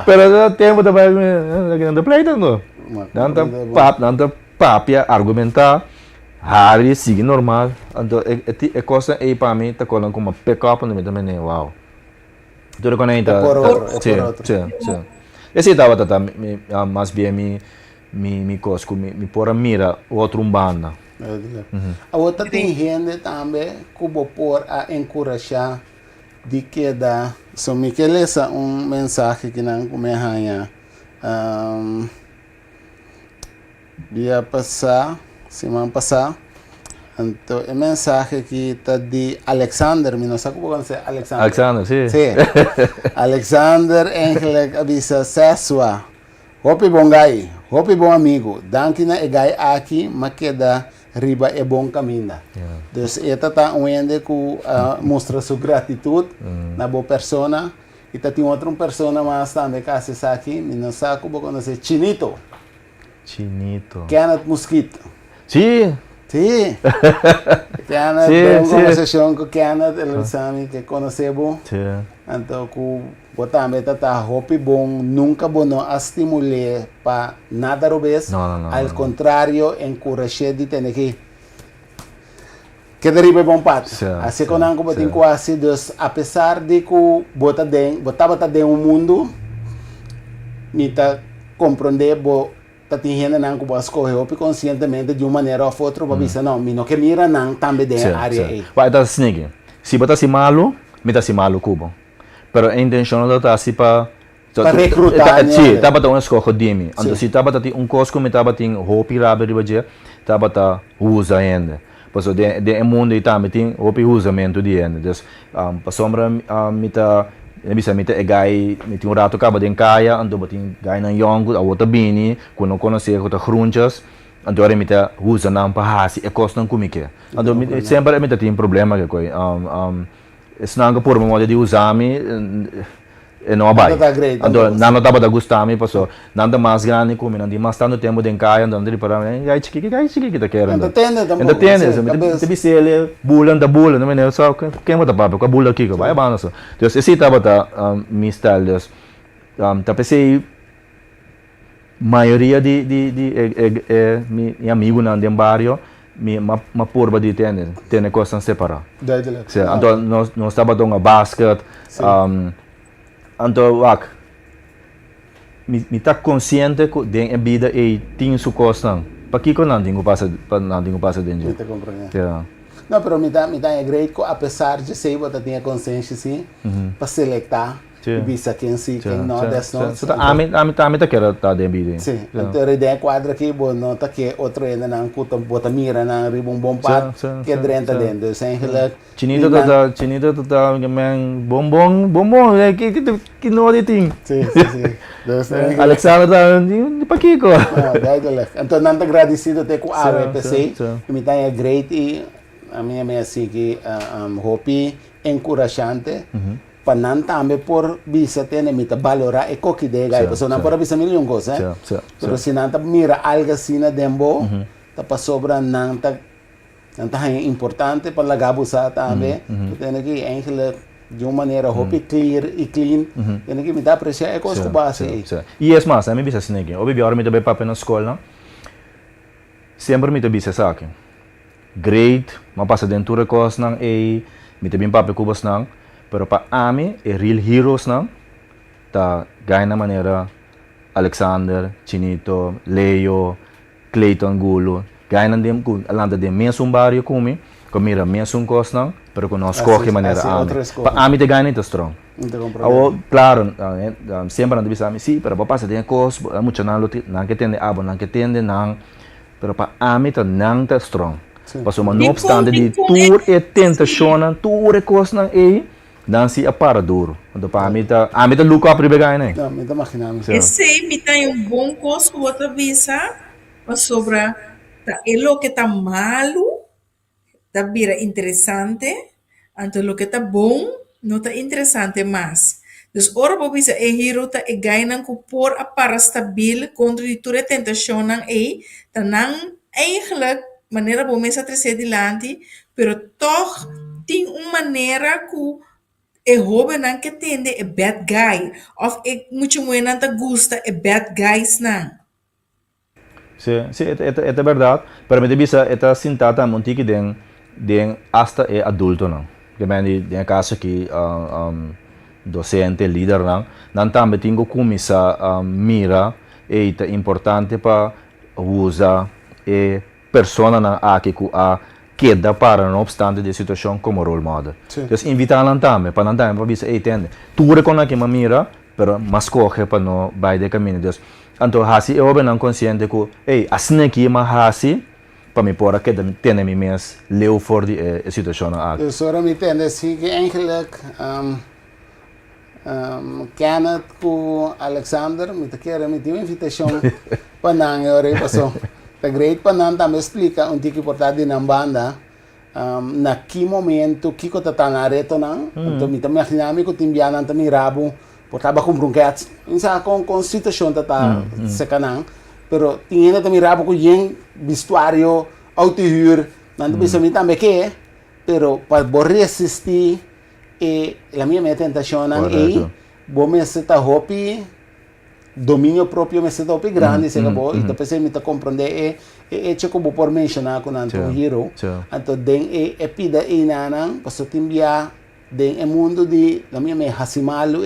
pero tempo também não pleito não não papia argumentar hari sigue normal, então é coisa aí para mim tá colando como pick-up no meio também wow. Tudo quando ainda sim. Esse tava mais bem me coisa me por mira outro banda. A outra tem gente também que vou por a encorajar de que dá só me quer ler mensagem que não come arranha dia passar semana passada. Então, a mensagem aqui está de Alexander, não sei como é Alexander. Alexander, sim. Sim. Alexander Engelek avisa Sesua. Hopi bom gai, hopi bom amigo. Dankina e gai aqui, mas queda riba é bom caminho. Yeah. Dus esta tá onde que mostra sua gratitude na boa persona. E tá tem outra persona mais também que se aqui, não sabe como conhecer Chinito, Kenneth Mosquito. Sim. Sim. Kenneth, Sim, uma sim. conversação com Kenneth, ele sabe que conhecemos. Sim. Então, que também tá hopi bom, nunca bom não estimular para nada rubes. Não. Ao contrário, encorajar de ter que deriva bom pato. Assim que não botem quase, dus apesar de que bota dentro mundo, me tá compreender bo tá tendo não que você escolher hopi conscientemente de uma maneira ou outra, para dizer não, me não que mira não também dentro área aí. Vai tá assim, se botar si malo, me tá si malo cubo. Pero a intenção não tá assim para recrutar. Sim, tá botando escolha de mim. Então se tá botando cosco me tá botando hopi rabe ribaje, tá botando usa ainda. Paso de mundo e também tem hopi usamento de ainda. Dus pa sombra me tá bisa me tá gai me tem rato acaba de caia, ando botin gai na yongo, a outra bini, quando conhecer outra grunchas. Então me tá usa não para hasi e costa não comique. Então sempre me tá tem problema que coi. Senang por modo de usar-me e não vai. Então não dá para gostar-me, passou. Nada mais grande como não tem mais tanto tempo de encaia, não tem para mim. Gai chique que tá querendo. Entende? Se você ele bulan da bulan, não é só quem vai tapar com a bula aqui, vai bana só. Então esse tá bota mi style, tá pensei maioria de mi amigo não de barrio uma porba de ter coisas separadas. Então nós estava dando basquete, então me tá consciente que de vida e tem sua coisa. Para que não tenho passa dentro. Não, pero me dá great que apesar de ser você tinha consciência sim, para selectar e bisa quem sim, quem não, a mim tá quero tá de vida. Sim, então a ideia quadra aqui, bom, nota que outro ainda não cuta bota mira na ribom bom pat que drenta dentro, sem relak. Chinito tá bom, que não de ting. Sim. Alexander tá para Kiko. Então não tá agradecido até com a RPC, me tá great e a minha assim que hopi encorajante. Para não também por bisa ter nemita valorar e coque de gai, porque não por bisa milhão coisa, pero se não tá mira algo assim na dembo, tá para sobra não tá importante para lagar busa também, tem que eigenlijk de uma maneira hopi clear e clean, tem que me dá apreciar é coisa que base. E é mais, a mim bisa assim que, obi agora me também papo na escola, sempre me também bisa saque, great, mas passa dentro de coisa não e me também papo cubas não. Pero para mim, é real heroes não, tá ganha na maneira Alexander, Chinito, Leo, Clayton Gulo, ganha dem com alanda de mesmo barrio como mira mesmo coisa não, pero com nós corre maneira para mim te ganha tá strong. Claro, sempre não bisa sim, pero para passa tem coisa, muito não que tende abo, não que tende não, pero para mim tá não tá strong. Passo uma não obstante de tour e tentação, tour e coisa não é não se apara duro. Então para mim tá look up ribegai né. Não, me tá imaginando. Esse me tem bom coisa que outra visa, mas sobre tá lo que tá malo, tá vira interessante, então lo que tá bom não tá interessante mais. Dus ora po bisa hero tá ganha com por apara stabil contra de toda tentação não tá não eigenlijk maneira bom mesa trazer adiante, pero toch tem uma maneira que e hobe nan que tende e bad guy of e muito bueno não te gusta e bad guys não. Sim, é verdade. Para mim bisa é sintata monti que den hasta é adulto não. Que bem de caso que docente líder não também tenho comissa mira é importante para usar e persona na aqui que a queda para não obstante de situação como role model. Então invitar também para não também para bisa entende. Tu reconhece que mira, pero mas corre para não vai de caminho. Então hasi eu bem não consciente que assim aqui mas hasi para me pôr que tem me mes leu for de situação aqui. Dus ora me entende assim que eigenlijk Kenneth com Alexander me te quer me uma invitação para não ora passou. tá great para não também explica um tiki portado na banda na que momento que eu tá na reto não então me também imaginar que timbiana também rabo portava com bronquetes insa com situação tá secanang pero tinha também rabo com yen vestuário autohuur não bisa me também que pero para resistir e a minha tentação é bom me está hopi domínio próprio me está hopi grande se acabou e depois me está compreender é como por mencionar com Anto Hero então den pida e nanan passo timbia den mundo de a minha me hasimalo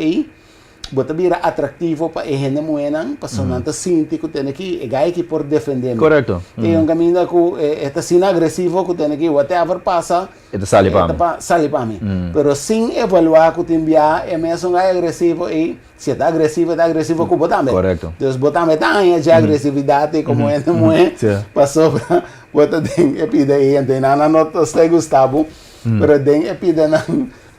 bota vira atrativo para gente moenan passo nanta sinti que tem aqui gai que por defender correto e caminho que está sendo agressivo que tem aqui whatever passa sale para mim pero sem evaluar que timbia é mesmo agressivo e se está agressivo que botame correto então botame tá de agressividade como é moe passou bota den epida e então na nota está Gustavo pero den epida na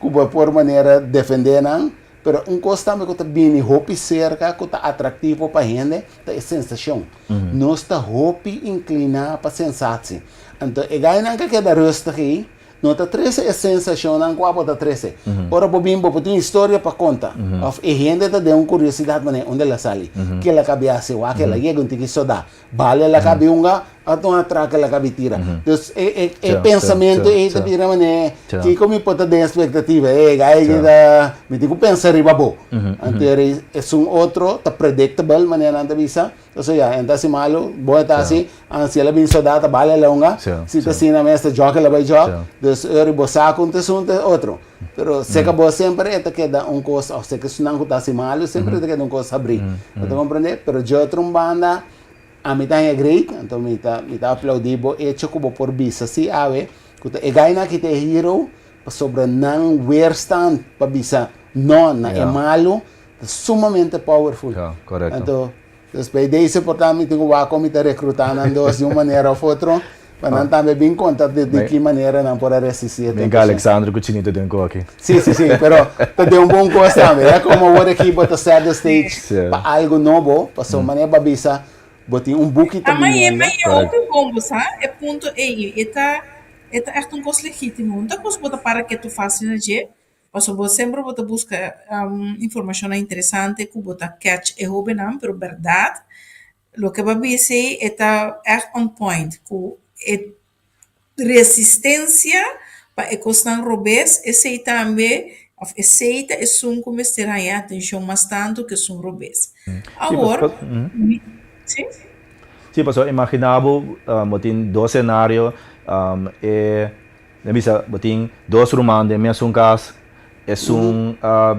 cuba por maneira defender não pero coisa também que está bem roupa cerca que está atrativo para a gente é sensação não está roupa inclinada para sensação então é ganhar que é da rosta aqui não está 13 é sensação não qual está 13 ora bobimbo tem história para contar e gente está de curiosidade mas onde ela sai que ela cabe assim o que ela chega onde que soda vale ela cabe unga então atraca ela cabe tira então é pensamento é tá tira mané que como pode ter expectativa gai que da me tenho que pensar riba bo então é outro tá predictable maneira não bisa então já então se malo boa tá assim se ela bem soda tá vale ela unga se tá assim na mesa joga ela vai jogar dus ribosa com outro pero se acabou sempre é que dá coisa ou se que se não tá se malo sempre é que dá coisa abrir então compreender pero de outra banda a mim é great então me tá aplaudido e choco por bisa se ave que é gaina que te hero sobre não weerstand para bisa não é malo sumamente powerful correto então depois desse portanto tenho que me tá recrutando de uma maneira ou outra para não também bem conta de que maneira não pode resistir. Vem cá, Alexandre, Cucinito tem aqui. Sim, pero tem bom coisa também. É como agora aqui bota certo stage para algo novo, para sua maneira babisa, botar book também. Mas é outro bom, sabe? É ponto é coisa legítimo. Não coisa bota para que tu faça na dia. Passo você sempre bota busca informação interessante, que bota catch e hobby não, pero verdade. Lo que babisa é on point, que resistência para encostar robês, esse também aceita é um como terá atenção mais tanto que são robês. Agora, sim? Sim, pessoal, imaginava botin dois cenários bisa botin dois romances, mesmo caso, é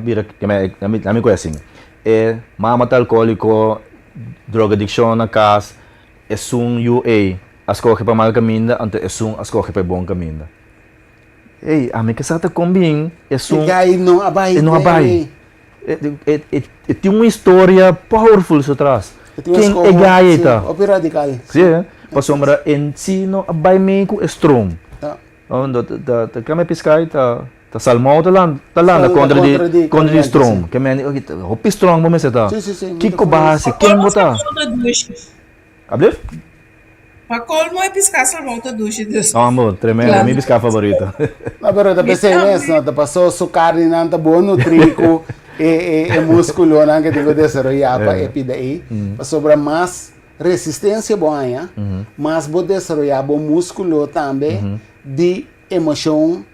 vira que me conhecem, é mama alcoólico, drogadicção na casa, é UA escolhe para mal caminho, então é escolhe para bom caminho. Ei, a mim que está combin, é não abai. Tem uma história powerful so atrás. Quem é gaita? O radical. Sim, para sombra ensino abai meio com strong. Onde tá kami piscai tá salmão tá lá contra de strong. Que men o strong momento tá. Que base, quem botar? Abre? Para colmo é piscar essa volta do Deus. Amor, tremendo, é minha piscar favorita. Mas pero da pensei mesmo, da passou su carne não tá bom nutrico e músculo não que tenho desenvolver para epidei, para sobra mais resistência boa, mas vou desenvolver bom músculo também de emoção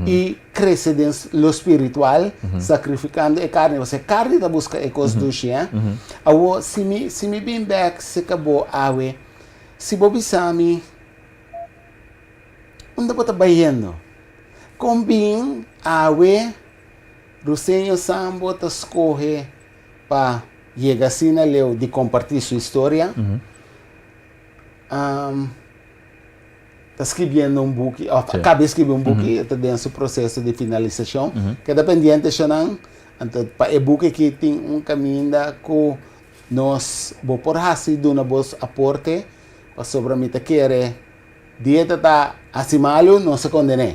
e crescimento lo espiritual, sacrificando a carne. Você carne da busca é coisa do chão. Agora se me bem back se acabou awe. Se Bobby Sami, onde você está baiano? Combin, awe, Rusenho Sambo te escolhe para chegar assim na leu de compartilhar sua história. Está escrevendo book, acaba de escrever book, está dentro do processo de finalização, que é dependente de não, então para o book que tem caminho que nós vamos por assim de uma boa aporte. Sobre mim te quer dieta tá acimalo não se condena.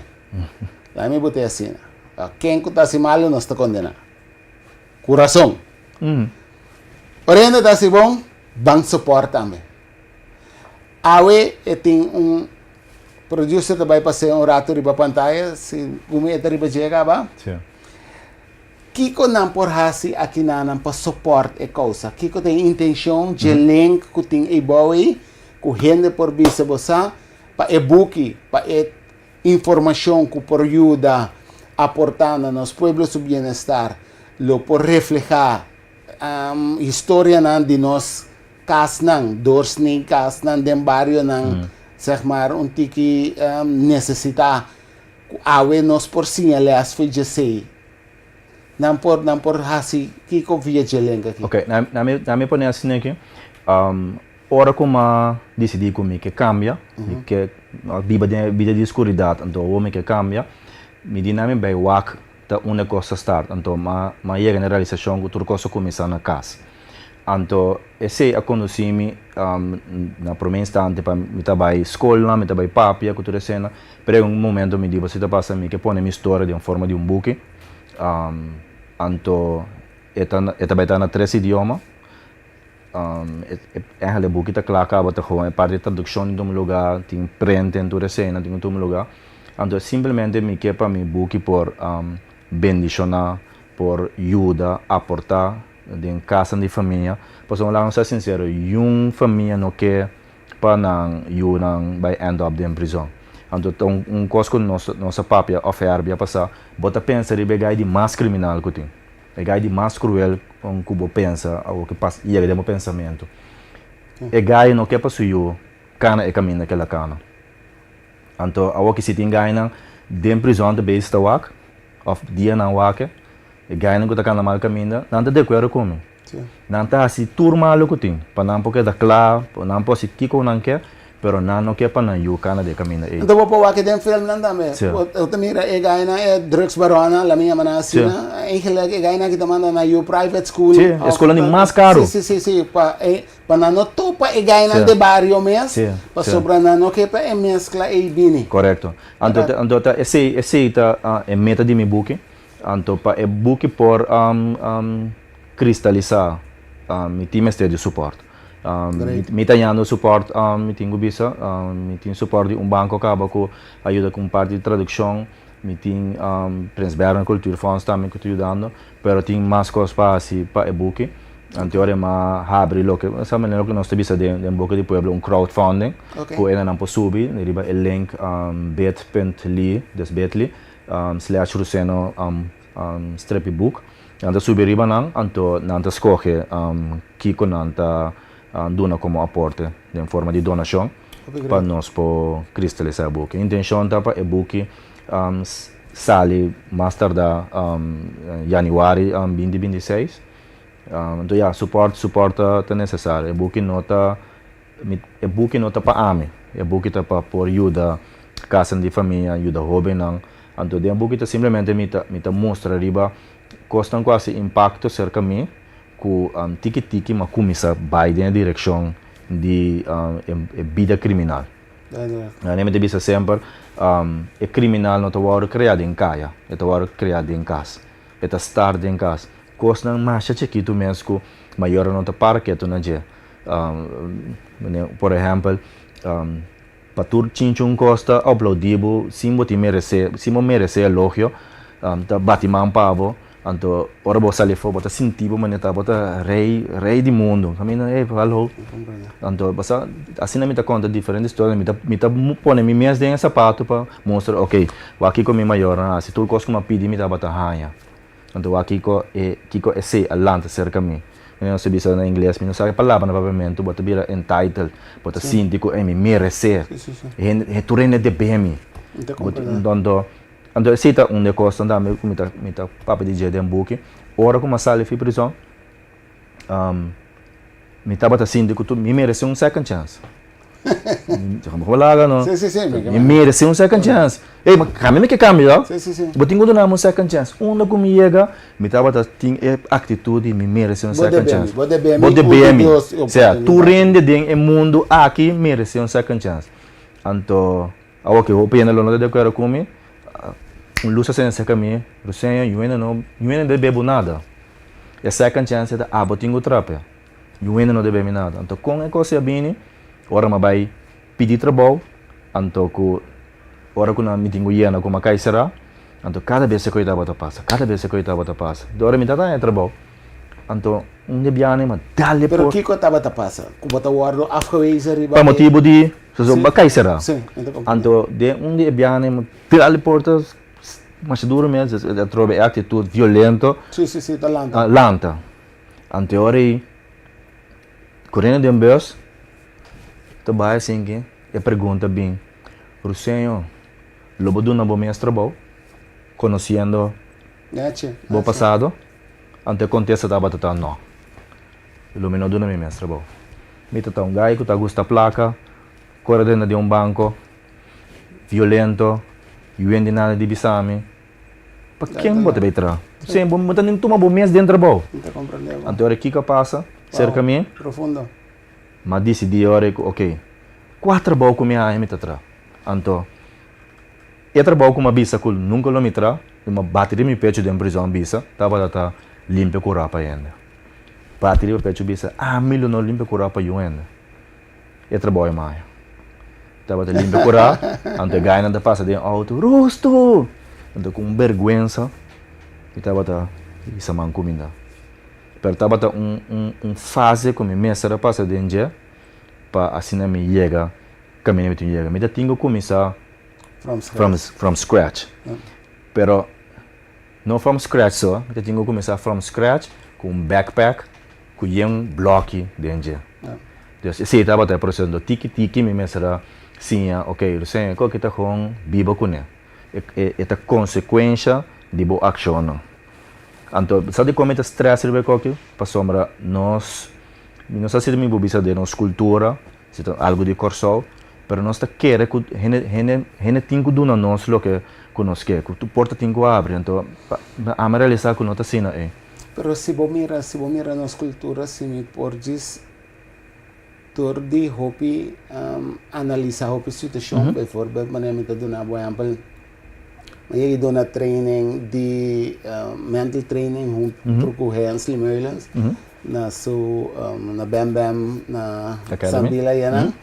Lá me botei assim. Quem que tá acimalo não está condena. Coração. Orienta tá se bom, banco suporta também. Awe tem producer também passei rato riba pantalla, se gumita riba chega ba. Sim. Kiko não por hasi aqui não para suporte a causa. Kiko tem intenção de link que tem e boy, que gente por bisa bossa, para e buki, para e informação que por ajuda aportando nos pueblos su bienestar, lo por reflejar história de nós cas nang, doors nem cas nang dem barrio nang, zeg maar, tiki necessita awe nos por sinyalar as foi de sei. Não por hasi kiko via jelenga aqui. Ok, na me pone assim aqui. Ora como decidi comigo que cambia, que a vida de escuridão, então o homem que cambia, me dinami bem wak ta uma coisa start, então ma chega na realização que tudo coisa começa na casa. Então esse a conheci-me na primeira instante para me trabalhar escola, me trabalhar papia, cultura cena, pero um momento me digo, você tá passando me que põe minha história de uma forma de book. Então está na 3 idiomas. Eigenlijk boek het klaar acaba te gewoon parte de traducción em um lugar, tem print em toda cena, tem um lugar. Então simplesmente me quepa mi book por bendicionar, por ajuda, aportar em casa de família. Pois vamos ser sincero, família não quer para não vai end up em prisão. Então coisa que nossa papia oferta passar, bota pensa de pegar de mais criminal que tem. Pegar de mais cruel com que pensa, o que passa, e é pensamento. E gai não quer passar eu, cana é caminho naquela cana. Então, a que se tem gai não, de prisão de base está wak, of dia não wak, e gai não que está cana mal caminho, não está de acordo comigo. Não está assim turma lo que tem, para não porque da claro, não pode se kiko não quer, pero não quer para não eu cana de caminho. Então vou para o film não também. Eu também é gai na é drugs barona, la minha manasina, eigenlijk é gai na que demanda na eu private school. Sim, escola nem mais caro. Sim, para não topa é gai na de barrio mesmo, para sobrar não que para é mescla e bini. Correto. Então esse é meta de meu book. Então para é book por cristalizar mi time de suporte. Mi tagliando suporte, mi tengo visa, mi tengo suporte de banco acaba com ajuda com parte de tradução, mi tengo Prensbergen Kulturfonds também que estou ajudando, pero tenho mais coisas para para e-book. Anteriormente ma abre lo que sabe lo que nós temos de boca de pueblo crowdfunding, que ainda não pode subir, riba o link bit.ly, bit.ly /ruseno /book. Anda subir riba não, então não escolhe Kiko não dona como aporte em forma de donação para nós por cristalizar o book. A intenção tá para o book sale mais tarde januário 2026. Então já suporte é necessário. O book não tá para ame, o book tá para por ajuda casa de família, ajuda jovem não. Então o book tá simplesmente me mostra riba costam quase impacto cerca de mim que tiki mas começa vai na direção de vida criminal. A gente deve sempre o criminal não está criado em casa, está criado em casa, está start em casa. Costam mais chiquito mesmo que maior não está para que tu não je. Por exemplo, para tu tinha costa aplaudido, se mo merece elogio, tá batimão pavo. Então, ora você ali for, você sentiu, mas tá, você rei do mundo. Caminho, falou. Então, você assim não me dá conta de diferentes histórias, me tá põe me mesmo em sapato para mostrar, ok, o aqui com me maior, se tu gosta como pedir, me dá bata raia. Então, aqui com esse alante cerca de mim. Eu não sei se em inglês, mas não sabe a palavra no papamento, você vira entitled, você sente que me merece. E tu rende de bem. Então, esse é um coisa que me tá papo de dia de book. Ora como sale de prisão, me tá batendo que tu me merece second chance. Vamos lá, não? Sim. Me merece second chance. Ei, mas caminho que cambia, não? Sim. Eu tenho que dar second chance. Onde como chega, me tá batendo atitude, me merece second chance. Bode bem. Tu rende dentro do mundo aqui merece second chance. Então, ok, eu penso não de acordo comigo. Luz assim nessa caminho, Rusenha, eu ainda não bebo nada. E a second chance é, eu tenho trape. Eu ainda não bebo nada. Então, com a coisa bem, ora vai pedir trabalho, então que hora que eu me tenho llena com uma caixera, então cada vez que eu estava passa, cada vez que eu estava passa. De hora me dá trabalho. Então, dia biane mas dale Pero por kiko taba tapasa. Kubata wardo afgewezen riba. para motivo de so ba caixera. Sim, então. Então, de dia biane mas dale portas mas duro mesmo, eu trovo atitude violenta. Sim, talanta. Lanta. Ante hora aí, correndo de bus, tu vai assim que e pergunta bem, Rusenho, lobo do na bom trabalho, conhecendo o passado, ante contesta da batata não. Ilumino do na minha trabalho. Mita tá gai que tá gusta placa, corre dentro de banco, violento, vende nada de bisame. Para quem bota beitra? Sim, bom, mas nem toma bom mês dentro do trabalho. Não compreendeu. Ante hora que passa, cerca mim. Profundo. Mas decidi hora que, ok, 4 trabalho com minha me tra. Então, eu trabalho com uma bisa que nunca lo me tra, uma bateria me pecho dentro da prisão bisa, tava tá limpa com rapa ainda. Bateria me pecho bisa, milho não limpa com rapa ainda. Eu trabalho mais. Tava tá limpa com rapa, então ganha da passa de auto, rosto. Então com vergonha, eu tava tá isso man comida. Pero tava tá fase com minha mesa passa de dia, para assim me chega, caminho me chega. Me tenho que começar from scratch. Pero não from scratch só, eu tenho que começar from scratch com backpack, com bloco de dia. Então, se estava até processando tiki me mesa sim, ok, eu sei que está com vivo com ele. É a consequência de boa ação. Então, sabe como é stress ribe coque? Para sombra nós não sei se me bobisa de nossa cultura, se algo de corsol, pero nós tá querer que hene tingo duna nós lo que nós quer, que tu porta tingo abre, então a me realizar que nós tá sina é. Pero se bo mira nossa cultura, se me por diz de hopi analisar hopi situação, por exemplo, maneira me dona por exemplo, eu dou training de mental training truco Hensley Merlins na Bam Bam na Sambila yana.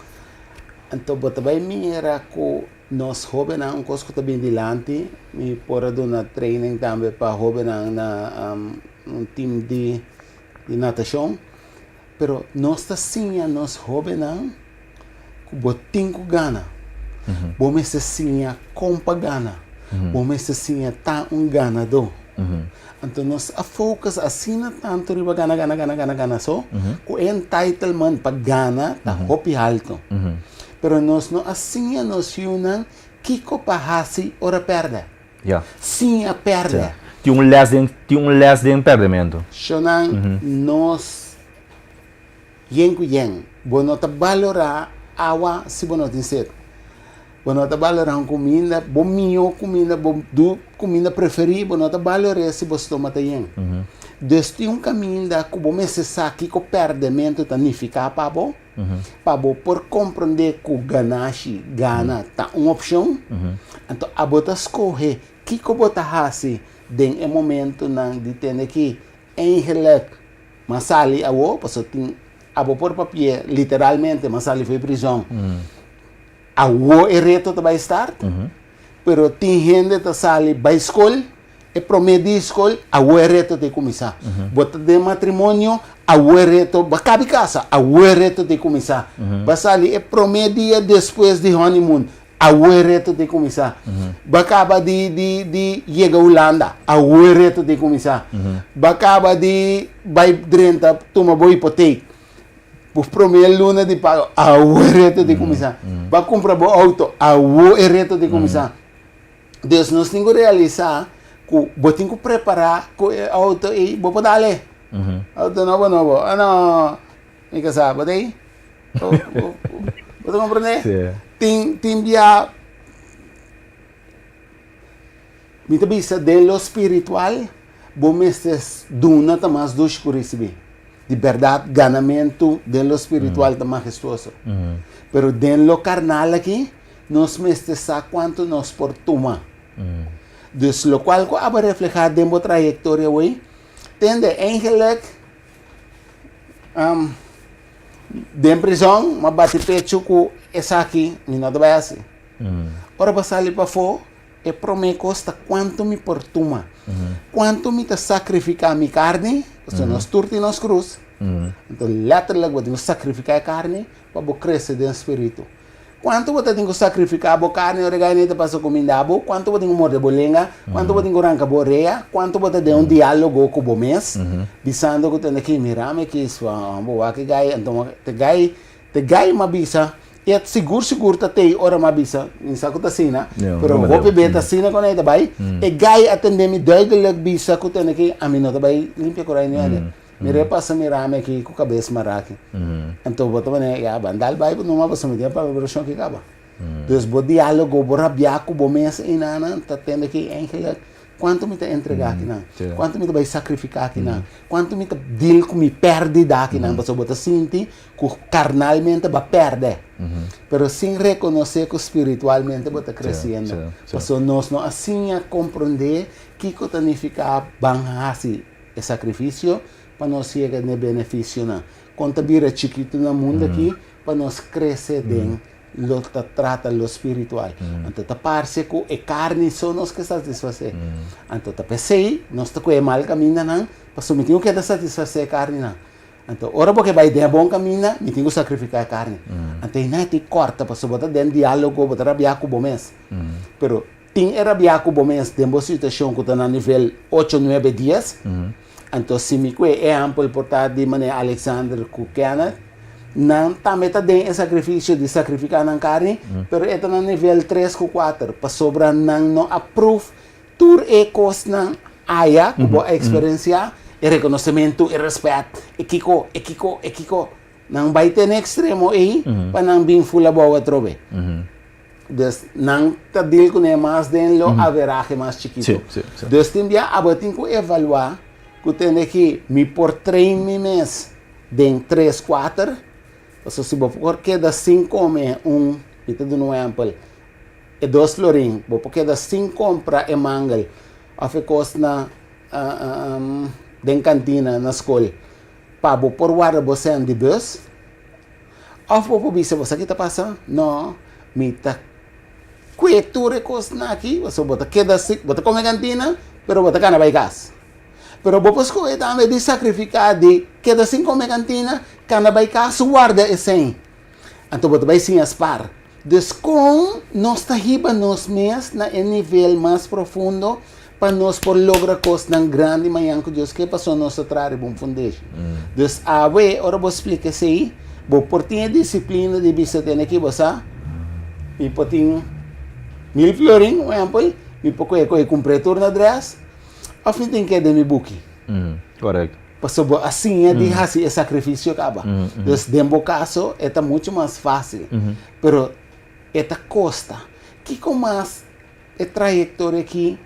Então bota bem mira que nós jovens não conosco também dilante, me pora do na training também para jovens na time de natação, pero nós tá sim nós jovens não que botinho gana, bom esse sim compa gana. Bom, mas assim, tá ganador. Então, nós a focus assim, tanto riba gana só, com entitlement para gana, tá hopi alto. Pero nós não assim, nós yunan, kiko pahasi, ora perde. Sim, a perde. Tem less de perdimento. Xonan, nós, yen, bueno, tá valorar awa, se bueno, tem certo. Bueno, tá valorando comida, bom minha comida, bom do comida preferida, bueno, tá valorando se você toma também. Desde caminho da que bom necessário que o perdimento tá nificar para bom por compreender que o gana tá uma opção. Então a bota escolher que bota fazer em momento não de ter que engelek masali awo, porque tem a por papel literalmente masali foi prisão. A o reto vai estar, pero tem gente que sai para a escola, e promedio de escola, a o reto de começar. Bota de matrimônio, a o reto, vai cabe casa, a o reto de começar. Vai sair, e promedio depois de honeymoon, a o reto de começar. Vai acabar de chegar a Holanda, a o reto de começar. Vai acabar de vai drenta, toma boa hipoteca. Por primeiro luna de pago, a o reto de começar. Para comprar o auto, a o reto de começar. Deus nós temos que realizar, que temos que preparar o auto e vou dar ali. Auto novo. Não, me casar, bota aí. Você compreende? Tem já me tabisa de lo espiritual, bom mestres duna tamas dos por receber. De verdade, ganamento de lo espiritual é majestuoso. Pero de lo carnal aqui, nós mestres sabe quanto nós por tomar. Dus lo qual ko aba reflejar de mo trayectoria hoy. Tende engelek de prisão, mas bate pecho com essa aqui, me não vai assim. Ora, para sair para fora, é para mim custa quanto me portuma, quanto me te sacrificar minha carne, porque nós turti nós cruz. Então, letterlijk, vou sacrificar a carne para crescer dentro do espírito. Quanto você tem que sacrificar a carne, organita para comida, quanto você tem que morrer bolenga, quanto você tem que arrancar boreia, quanto você tem um diálogo com o mês, dizendo que tem que mirar, que isso, que gai, então, te gai uma bisa, e seguro tá tem hora uma bisa, em saco tá sina, pero vou beber tá sina com ele vai, e gai atender me duidelijk bisa que tem que a mim não vai limpar com ele. Me repassa mirame aqui com a cabeça maraki. Então, bota mané, ya bandal vai não mais você me dia para versão que acaba. Então, o diálogo, o rabiaco, o mês e nana, tá tendo que encher quanto me te entregar aqui não, quanto me te vai sacrificar aqui não, quanto me te deal com me perde daqui não, você bota sentir que carnalmente vai perder. Pero sem reconhecer que espiritualmente bota crescendo. Porque nós não assim a compreender que significa banhar-se o sacrifício para nós chegar no benefício não. Quando vira chiquito no mundo aqui, para nós crescer dentro lo trata lo espiritual. Então, tá parece que a carne só nós que satisfazer. Então, tá pensei, nós tá com o mal caminho não, para só me tenho que satisfazer a carne não. Então, ora porque vai ter bom caminho, me tenho que sacrificar a carne. Então, não te corta para só botar dentro diálogo, botar rabiar com o mês. Pero tem rabiar com o mês, tem uma situação que está no nível 8, 9 dias. Então, se me que é amplo portar de maneira Alexander Kukena, não também está dentro sacrifício de sacrificar na carne, pero é no nível 3 ou 4, para sobrar não approve tur e cos não haya, como a experiência, e reconhecimento, e respeito, e kiko. Não vai ter no extremo aí, para não vir fula boa trobe. Então, não está deal com mais dentro, haverá mais chiquito. Então, tem que abater com evaluar, que tem que me por 3 meses, dentro 3, 4, so, se você quer 5 meses, então de um exemplo, e 2 florim, porque das 5 compra e mangal, a ficos na den cantina na escola, para por guarda você de bus, ou por bisa você que está passando, não, me tá quietura cos na aqui, você bota queda 5, bota come cantina, pero bota cana vai gas. Pero vos escolher também de sacrificar de queda 5 come cantina, cana vai gas guarda e sem. Então você vai sim aspar. Então, com nós tá riba nos mês na nível mais profundo para nós por lograr coisas tão grande manhã que Deus que passou nosso trabalho bom foundation. Então, a ver, ora vou explicar assim, vou por ter disciplina de bisa ter aqui você, e por ter 1000 florin, por exemplo, e por que cumprir turno atrás, a fim tem que de me book. Correto. Passou assim é de assim, é sacrifício acaba. Então, dentro do caso, é muito mais fácil. Pero esta costa, que como mais é trajetória que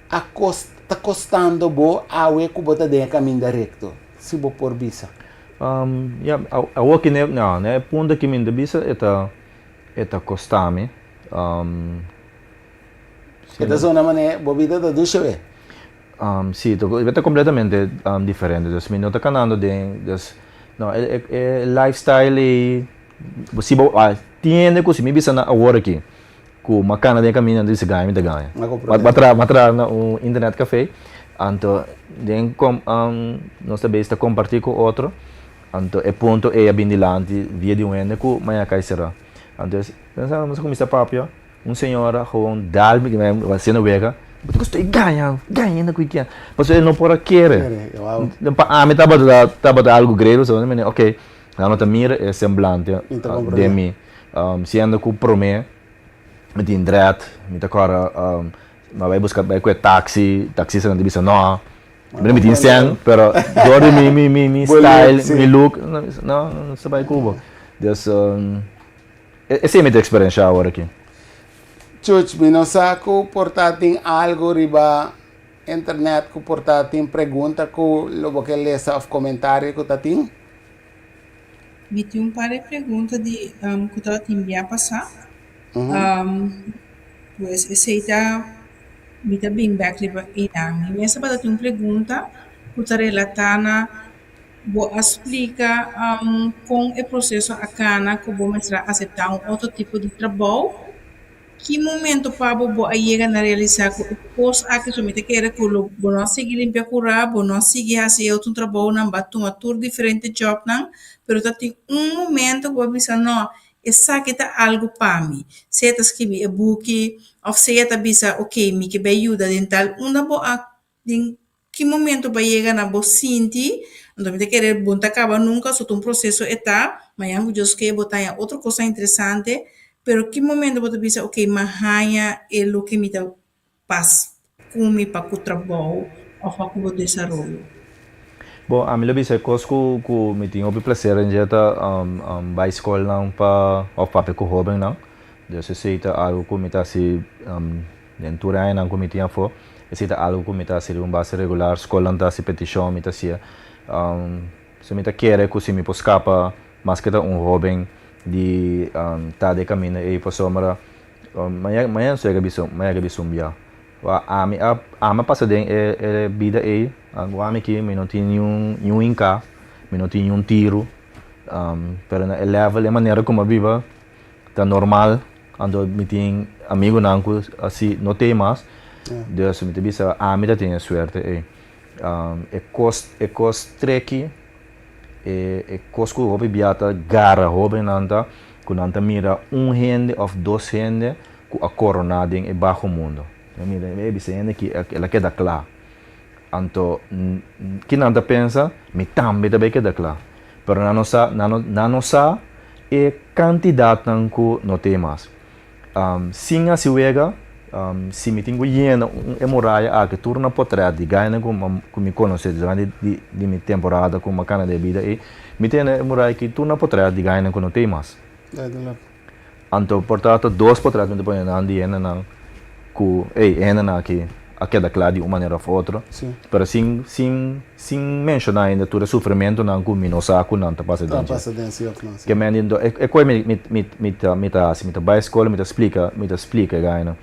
está costando bo a we que bota de caminho direto, se bo por bisa. A walk né ponto que me bisa eta costame. Esta zona mané bobida da ducha ve. Sí, está completamente diferente. Entonces, me nota ganando no, el lifestyle y si tiene que si me bisa na agora aqui, com uma cana de caminho desse ganha, me dá ganha. Matra na internet café, então den nós também está compartilhar com outro, então é ponto é abindilante via de ende com manhã cai será. Então, nós começa papia, senhora com dalme que vai ser na vega. Porque estou ganhando com isso. Mas ele não pode querer. Me estava algo grego, sabe? Ok, não te mira é semblante de mim. Se anda com promê, me tem direto, me tá agora, mas vai buscar vai com táxi não deve ser não. Me tem sem, pero agora mi style, mi look, não se vai cubo. Então, essa é a minha experiência agora aqui. Chuch, me não saco portátil algo riba internet que portátil pergunta que lo que lesa of comentário que tá tem. Me tem par de perguntas de que eu te enviar passar. Pues essa me tá bem back riba ina. Me essa para ter uma pergunta que está relatada vou explicar com o processo a cana que vou mostrar aceitar outro tipo de trabalho. Que momento para vou chegar na realizar que o posto aqui somente quer que o vou não seguir limpar curar, vou não seguir fazer outro trabalho, não bato uma tour diferente job não, pero tá tem momento que vou pensar não, essa aqui tá algo para mim. Se tá escrever e book, ou se tá bisa, ok, me que vai ajuda dental, uma boa em que momento vai chegar na boa sentir, então me querer bom tá acaba nunca, só um processo etapa, mas eu just que botar outra coisa interessante. Pero que momento você pensa, ok, mahanya é o que me dá paz, como para o trabalho ou para o desenvolvimento. Bom, a minha bisa coisa que me tinha o prazer em jeta vai escola não para o papel com jovem não. Então se é algo que me tá se dentro aí não que me tinha for, se é algo que me tá se base regular, escola não tá se petição me tá se se me tá querer que se me possa escapar, mas que tá jovem de tá de caminho e para somar amanhã só é que bisum já a passa den é vida aí agora que me não tinha nenhum inca me não tinha tiro pero na level a maneira como a viva tá normal ando me tinha amigo não assim não tem mais Deus me bisa a me tem suerte é cost treki e cosco hobi biata gara hobi nanta kunanta mira gente of dos gente ku a coronada em baixo mundo mira é bicene que ela queda clara anto que nanta pensa me também queda clara pero na nossa e quantidade não ku no temas singa se wega se me tenho hiena muralha a que turna potrá de ganha como me conhece durante de minha temporada com uma cana de vida e me tem muralha que turna potrá de ganha com temas anto portanto dois potrá me depois na hiena não com hiena na que a queda clara de uma maneira ou outra pero sem mencionar ainda todo o sofrimento não com não saco não tá passa dentro que me indo é coi me tá vai escola me explica ganha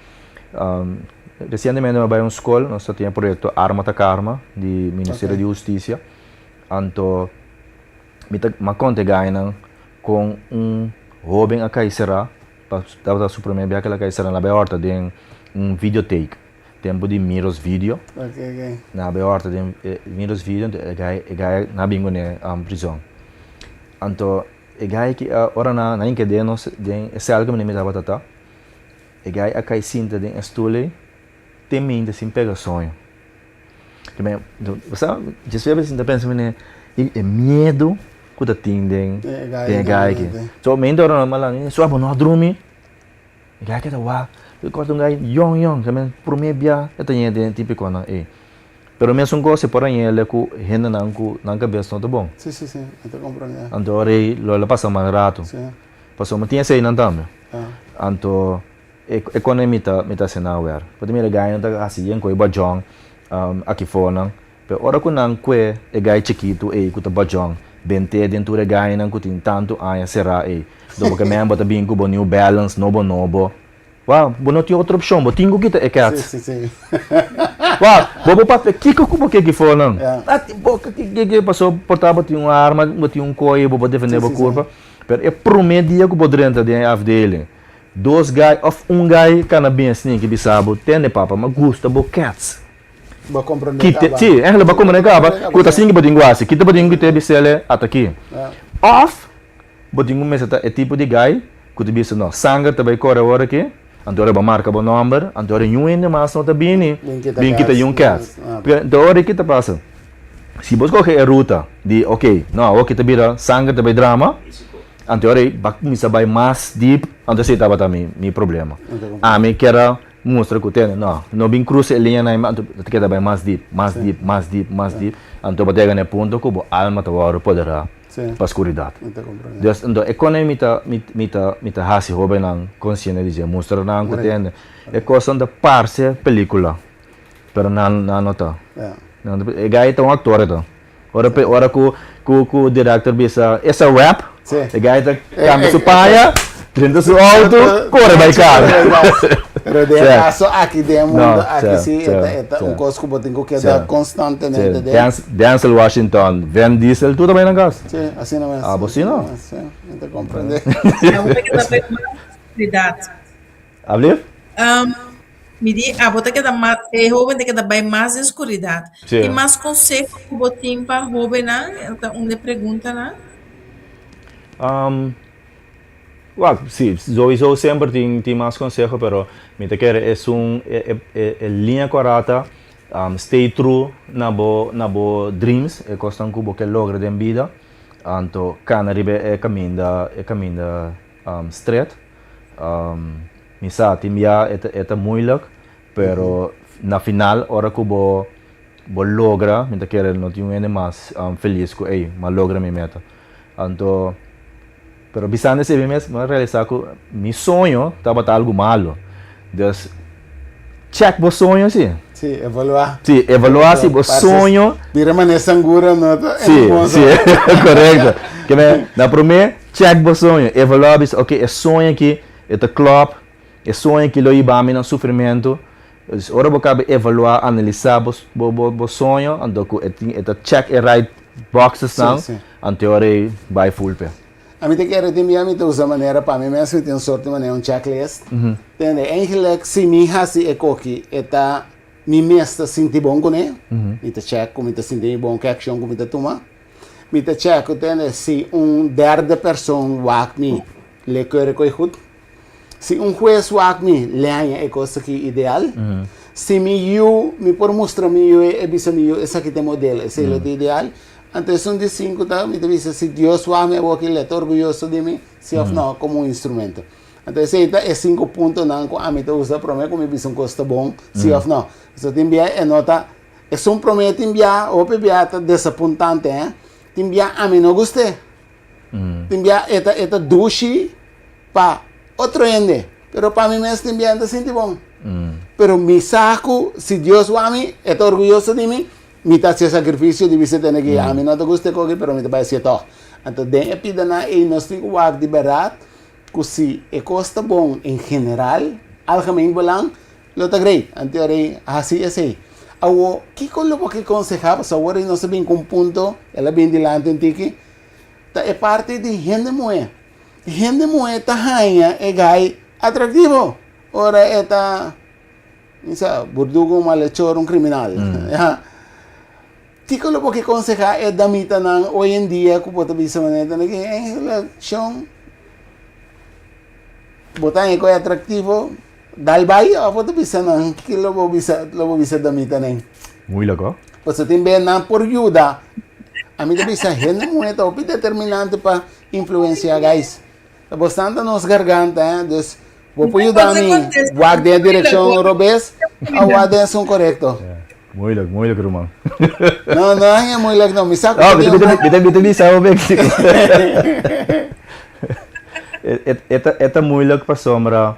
recentemente eu fui escola, nós tínhamos o projeto Arma ta Karma, do Ministério de Justiça. Então, me conta ganhando com jovem a Caicera, para o primeiro dia que a Caicera na horta de videotape, tempo de miros vídeo. Na horta de miros vídeo, na bingo na prisão. Então, que ora na inquérito nós esse algo me dava tata. E gai a caicinha de estule temendo sem pegar sonho. Que me, você já sabe se ainda pensa né é medo que tá tendo tem gai que. So me ainda não mal né só não dormir. Gai que tá lá. Eu corto gai young também por mim bia eu tenho de típico na Pero me son cose por aí ele ku hena nang cabeça não tá bom. Sim, eu compreendo. Então aí lo passa mais rato. Passou mas tinha sei não também. Então economia mita senaware. Pode me ganhar tá assim em coi bajong aqui fora. Pero ora ku nang kwe e gai chiquito ku ta bajong. Bente dentro de ganhar nang ku tin tanto aya será do que me bota bem ku bo New Balance nobo. Wow, não tinha outra opção, mas tinha que ter cat. Sim. Wow, bobo para que que foi não? Que passou portava tinha uma arma, tinha coio, bobo defender a curva. Pero é primeiro dia que bobo dentro de af dele. Dois guy of guy canabis nem que bisabo, tem papa, mas gusta bo cats. Ba compreender. Sim, ela ba compreender acaba. Quando assim que bodinho assim, que bodinho que teve sele até aqui. Off, bodinho mas é tipo de guy, que tu bisa não, sangue também corre agora aqui. Antore ba marca bo number, antore ainda mas não tá bem kita yung cat. Porque hora que tá passa. Se você coge a ruta de ok, não, ok tá vira sangue tá drama. Antore ba misa vai mais deep, antore se tava também mi problema. A mim quero mostrar que tem, não bem cruza a linha na antore que tá vai mais deep. Antore ba tega ne ponto que bo alma tá agora poderá para a escuridão. Então, a economia mita hasi hobe nang consciente dizer mostra nang que tem é coisa da parte película, pero não nota. É gai tá ator então. Ora que o diretor bisa essa rap, é gai tá cambia sua paia, trinta seu auto, corre vai cara. Pero de Certo. caso aqui de mundo, Não, aqui certo, sim, certo, um certo. coisa que eu tenho que dar Certo. constantemente. Denzel Washington, Vin Diesel, tu também na casa. Sim, assim não é assim. Ah, você não? Sim, não te compreender. A bota que também mais escuridade. Hablir? Me diz, a bota que mais é jovem que também mais escuridade. Sim. Tem mais conselho que botim para jovem, né? Então, onde pergunta, né? Well, sí, yo siempre tengo más consejos, pero me te quiere es línea correcta, stay true na bo dreams, e costan cubo que logra en vida, anto can ribe caminda straight, mi sa timia eta moeilijk, pero na final ora cubo bo logra, me te quiere no tiene más feliz que ma logra mi meta, anto pero bisa nesse mês, eu realizar que meu sonho estava algo malo. Então, check o sonho, sim. Sim, evaluar. Sim, evaluar se o sonho. Vira maneira segura, não tá? Sim, sim, correto. Que me, na primeira, check o sonho. Evaluar, ok, é sonho aqui, é o club, é sonho que lo iba a mim no sofrimento. Ora eu cabe evaluar, analisar o sonho, então é check é right boxes não, então ora vai full pé. A mim te quero te enviar, me te usa maneira para mim mesmo, tem sorte maneira checklist. Entende? Eigenlijk se mi hasi e koki, eta mi mesta sinti bom com ele, me te check, me te sinti bom que action me te toma. Me te check, entende? Se derde pessoa wak mi, le quer coi goed. Se juez wak mi, leia é coisa que ideal. Se me por mostrar mi é bisa mi essa aqui tem modelo, esse é o ideal. Antes de 5, me dice, si Dios va a me voy a estar orgulloso de mí, sí o no, como un instrumento. Entonces, este es 5 puntos, a mí te gusta prometer, como me un costo bom, sí o no. Eso te envía, nota, es un prometo enviar, o enviar desapuntante, te envía, a mí no guste. Te envía esta dushi para otro ende, pero para mí me está enviando, siente bom. Pero mi saco, si Dios va a mí, está orgulloso de mí, me está haciendo sacrificio de você ter que a mim não te gusta coque, pero me te vai ser todo. Então, den pida na e nós temos o de verdade, que se é costa bom em geral, algemeen belang, lo tá great. Então, assim é assim. Agora, que colo que aconselhava, só agora nós sabemos com ponto, ela bem dilante em tiki, é parte de gente moe. Gente moe tá rainha é gai atrativo. Ora é tá, burdugo, malhechor, criminal. Tico lo que aconseja é da mita nang hoy en día ku bota bisa maneta na election botan é coi atrativo dal bai a bota bisa nang que lo bisa da mita nang Moeilijk hoor. você tem bem na por ajuda a mim bisa gente muito o determinante para influenciar guys tá bastante nos garganta dus vou por ajudar a mim guarde a direção robes a guarde são correto. Moeilijk, Roman. Não é moeilijk não. Me saco. Bita sabe bem que é moeilijk para sombra.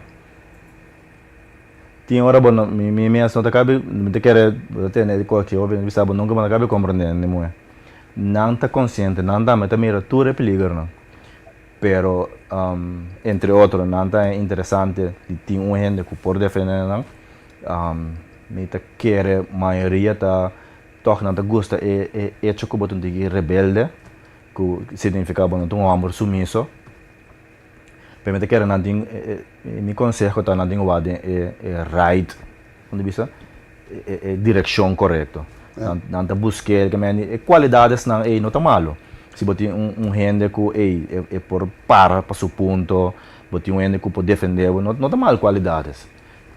Tinha hora bom, minha não tá cabe, me te quer, até né de qualquer hora, me sabe nunca me cabe compreender nem moe. Não tá consciente, não dá, mas também era tudo é perigo não. Pero entre outros, não tá interessante, tem gente que por defender não. Me te quer maioria tá toch não te gosta é hecho como tu diz rebelde que significa bom tu amor sumiso pero me te quer não tem me conselho tá não tem o right onde bisa é direção correto não te busque que me qualidades não não tá malo se botar gente que é por para seu ponto botar gente que pode defender não tá mal qualidades.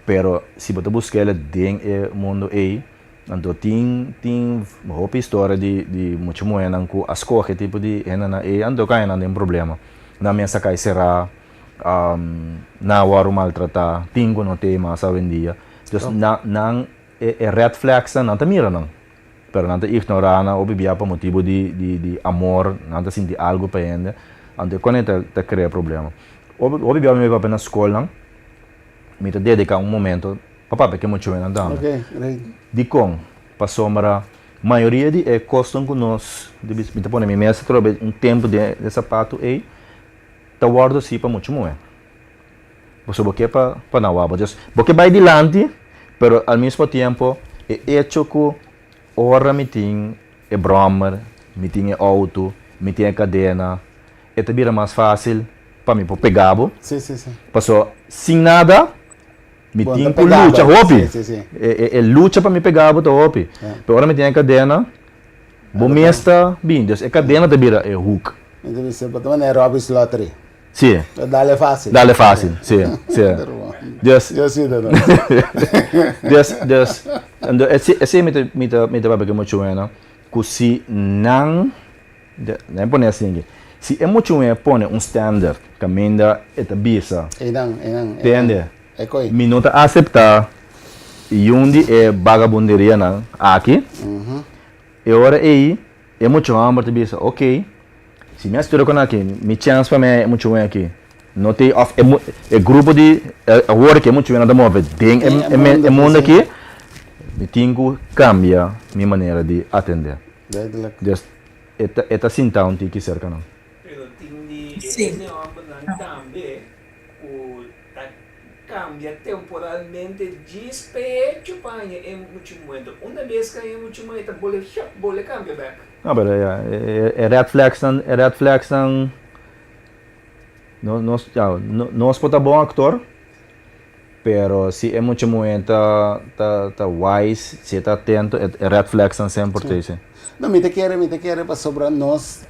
Pero se você buscar ela dentro do mundo aí, então tem uma história de muito moeda com as coisas tipo de ena aí, então cai não tem problema. Na minha saca será na hora maltratar, tingo não tem mais a vendia. Então não é red flags não tá mira não. Pero não tá ignorar não obvia por motivo de amor, não tá sentir algo para ele. Então quando tá cria problema. Obvia me vai para na escola não. Me te dedicar momento papá porque muito bem andando. Ok, great. De com passou a maioria de costam que nós me te põe minha mesa tempo de sapato e tá guardo assim para muito bem. Você porque para não waba. Just porque vai adiante, pero al mismo tiempo é hecho que ora me tem é brommer, me tem auto, me tem cadena, é também mais fácil para mim para pegar, Sim, sim, sim. passou sem nada, me Bom, tem tá que pegado. luta, hopi, Sim, sim, sim. é luta para me pegar, tá hopi, pero ora me tem cadena, bom mesta, bem, dus é cadena também é hook, Então, você pode mandar Robbie's Lottery. sim, Dale fácil. dale fácil, sim, sim, dus Eu sim, não. Dus, esse me tá babake muito bueno, que se não põe assim, se é muito bueno põe standard, caminha eta bisa, entende? É coi. Me não tá aceitar e onde é vagabunderia não, aqui, e ora aí, é muito amor te bisa, ok, se me astura com aqui, me chance para mim é muito bueno aqui. Não tem é grupo de agora que é muito bem nada móvel tem é mundo aqui me tenho que cambiar minha maneira de atender dus eta sintão tem que ser canal Pero tindi Sim. esse homem também o cambia temporalmente de despecho para em muito momento. Uma vez que é muito momento bole cambia back. ah pero é red flags não nós pode bom actor pero se é muito momento tá wise se tá atento é red flags não sempre tem Não, me te quer para sobrar nós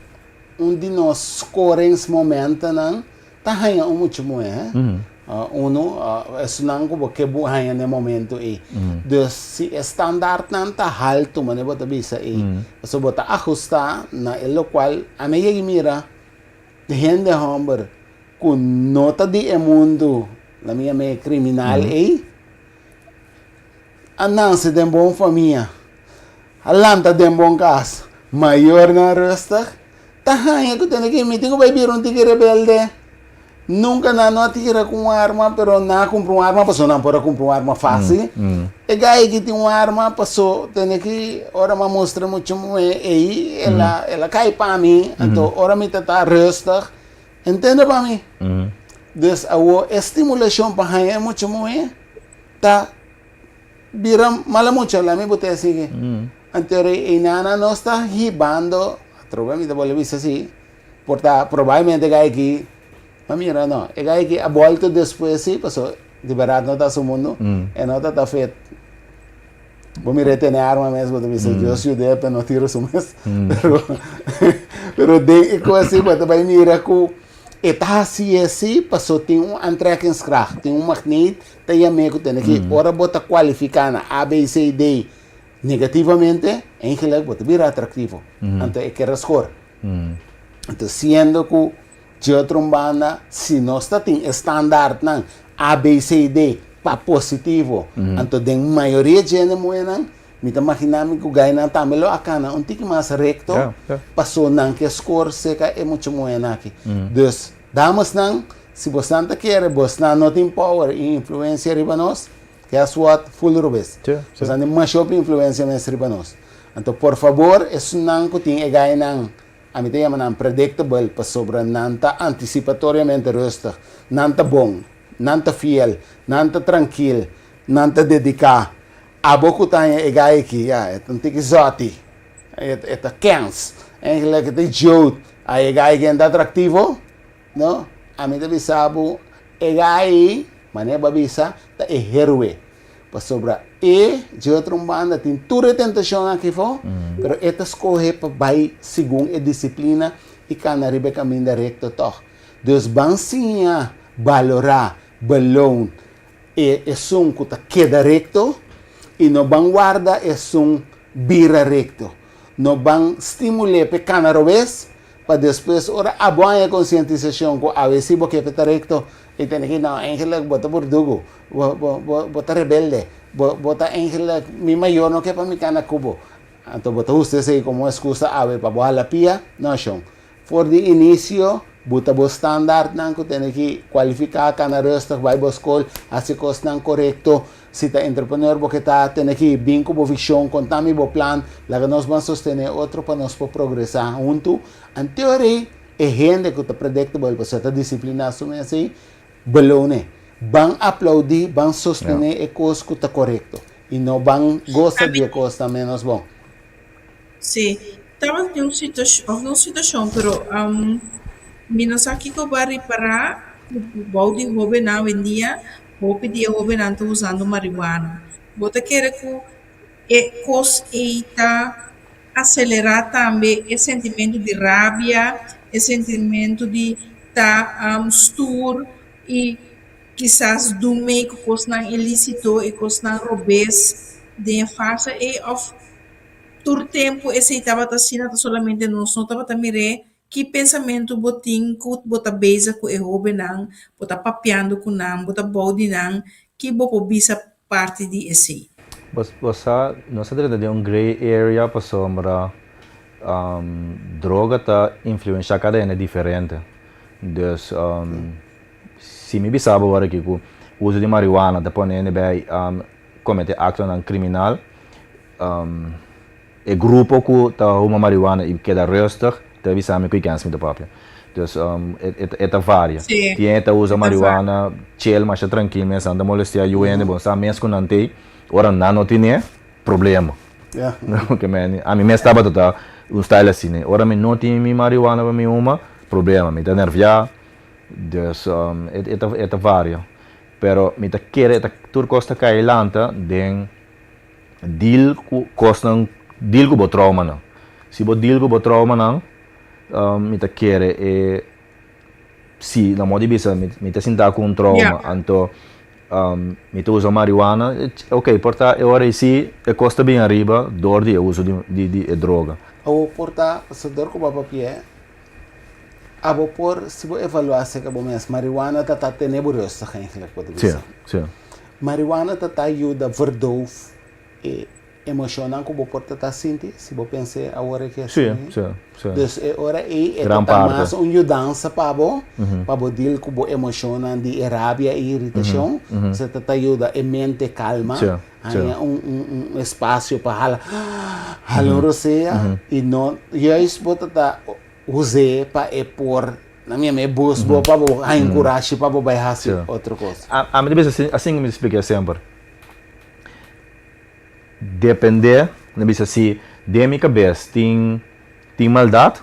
de nós scorings momento não tá ganha muito muito isso não como que bu ganha no momento aí dus se standard não tá alto mano bota bisa aí so bota ajustar na el qual a mim mira de gente hombre com nota de mundo na minha meia criminal aí ananse de bom família alanta de bom casa maior na resta tá ganha que tem que me tenho vai vir um tigre rebelde nunca não tira com arma pero não compra uma arma passou não pode comprar uma arma fácil e gai que tem uma arma passou tem que ora me mostra muito aí ela cai para mim então ora me tá resta entende para mim dus a estimulação para ganhar é muito tá vira mala muito lá me botei assim anterior inana não está ribando trova me da bola vista assim porta provavelmente gai que mira não é gai que a volta depois assim passou de barato não está o mundo e não tá feito vou me reter arma mesmo do vista eu sou de para não tirar o mês pero de coisa assim bota vai mirar com eta assim passou tem aantrekkingskracht tem magneet tem a meio que tem que ora bota qualificar na A B C D negativamente eigenlijk bota vir atrativo então é que score então sendo que de outra banda se nós está tem standard não A B C D para positivo então tem maioria de gente moeda me tá imaginando que o ganha também lo acana um tique mais recto passou não que score seca é muito moeda aqui dus damas não se você não quer você não tem power e influência riba nós guess what full rubes você não mais influência mais riba nós então por favor isso não que tem ganha não a mim tem uma predictable para sobre não tá antecipatoriamente rosta não tá bom não tá fiel não tá tranquilo não tá dedicado a boca tem ganha aqui então tem que zoti é tá cans eigenlijk é jout a ganha que é atrativo no a mim deve saber aí mané babisa tá é herói para sobra e de outra banda tem toda tentação aqui fora pero esta escolhe para vai segundo a disciplina e cana ribe caminho direto toch dus bansinha valorar balão e som que tá queda recto e no vanguarda é som vira recto no ban estimule para cana robes para depois ora a boa conscientização com a vez que está recto e tem que não eigenlijk bota por dugo bota rebelde bota eigenlijk mi maior não quer para mi cana cubo então bota você sei como excusa ave para boa la pia não chão for de início bota bo standard não que tem que qualificar cana resta vai bo escola assim cost não correto se tá entrepreneur porque tá tem que bem com visão contami bo plan lá que nós vamos sostener outro para nós por progressar junto em teoria é gente que tá predictable para essa disciplina assume assim balone van aplaudir, van sostener a coisa que está correto. E não vão gostar de coisa menos bom. Sim, estava de uma situação, pero menos aqui que eu vou reparar, o bom de hobby now em dia, hobby de hobby não está usando marihuana. Bota querer que é coisa está acelerar também esse sentimento de rabia, esse sentimento de estar stur e quizás do meio que coisa não ilícito e coisa não robês de farsa e of todo tempo esse estava assim solamente nós não estava também que pensamento botin que bota beza com o hobby não bota papiando com não bota body não que bopo bisa parte de esse Você não se trata de um gray area para sombra droga tá influencia cada um é diferente. Então, se me bisaba agora que o uso de marihuana depois ele vai cometer ação criminal, o grupo que tá uma marihuana e queda rustig, tá bisaba que cansa muito papel. Então, é varia. Tem que usa marihuana, chill, mas é tranquilo, mas anda molestar o ende, bom, sabe mesmo que não tem, ora não tem problema. A mim estava total um style assim, né? Ora me não tem marihuana para mim uma problema, me tá nerviado. Então, é varia. Pero me tá querer tur costa cair lanta den deal com o trauma não. Se o deal com o trauma não, me tá querer se na moda bisa me tá sentar com trauma, então me tá usa marihuana, ok, porta é hora se é costa bem arriba, dor de uso de droga. Ou porta se dor com o papel abo por se você evaluar se que mesmo marihuana tá tenebrosa eigenlijk pode dizer. Sim. Marihuana tá ajuda verdoof e emocional que você tá sentindo se você pensa a hora que é assim. Sim. Dus é hora é tá mais uma mudança para você deal com o emocional de rabia e irritação, você tá ajuda a mente calma, há um espaço para halar roceia e não isso você tá usei para por na minha bus para encorajar para fazer outra coisa. A minha vez assim me explica sempre. Depender, na vez assim, de minha cabeça tem maldade,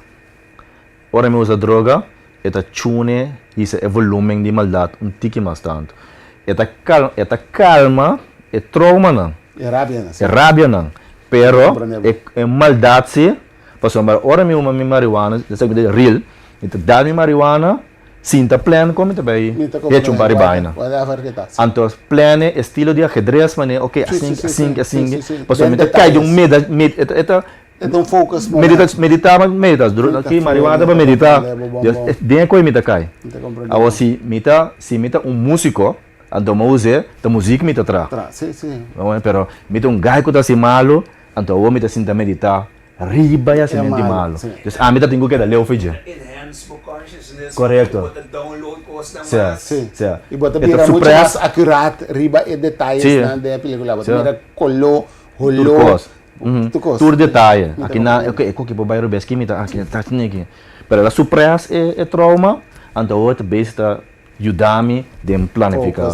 ora me usa droga, eta tune isso é volume de maldade tique mais tanto. Eta calma, é trauma não. É rabia não. Pero é maldade se passou ora me uma marihuana, dessa coisa real, então dá marihuana, sinta plano como também é um paribaina. Então plano estilo de ajedrez, mas ok assim, passou me cai de então focus meditar aqui marihuana para meditar, bem coisa me cai. Agora se mita músico, então música, a música me traz. Sim. Pero mita gajo tá assim malo, então eu me sinta meditar. Riba ya semente malo. Então, a mim tá tenho que dar leu feijão. Enhanced consciousness. Correto. Download coisa mais. Sim. E bota vira muito mais accurate riba e detalhes da película. Bota vira colou, rolou. Tudo detalhe. Aqui na, ok, que por bairro bes que me tá aqui tá aqui. Pero a surpresa é trauma, então o outro base tá ajudar-me de planificar.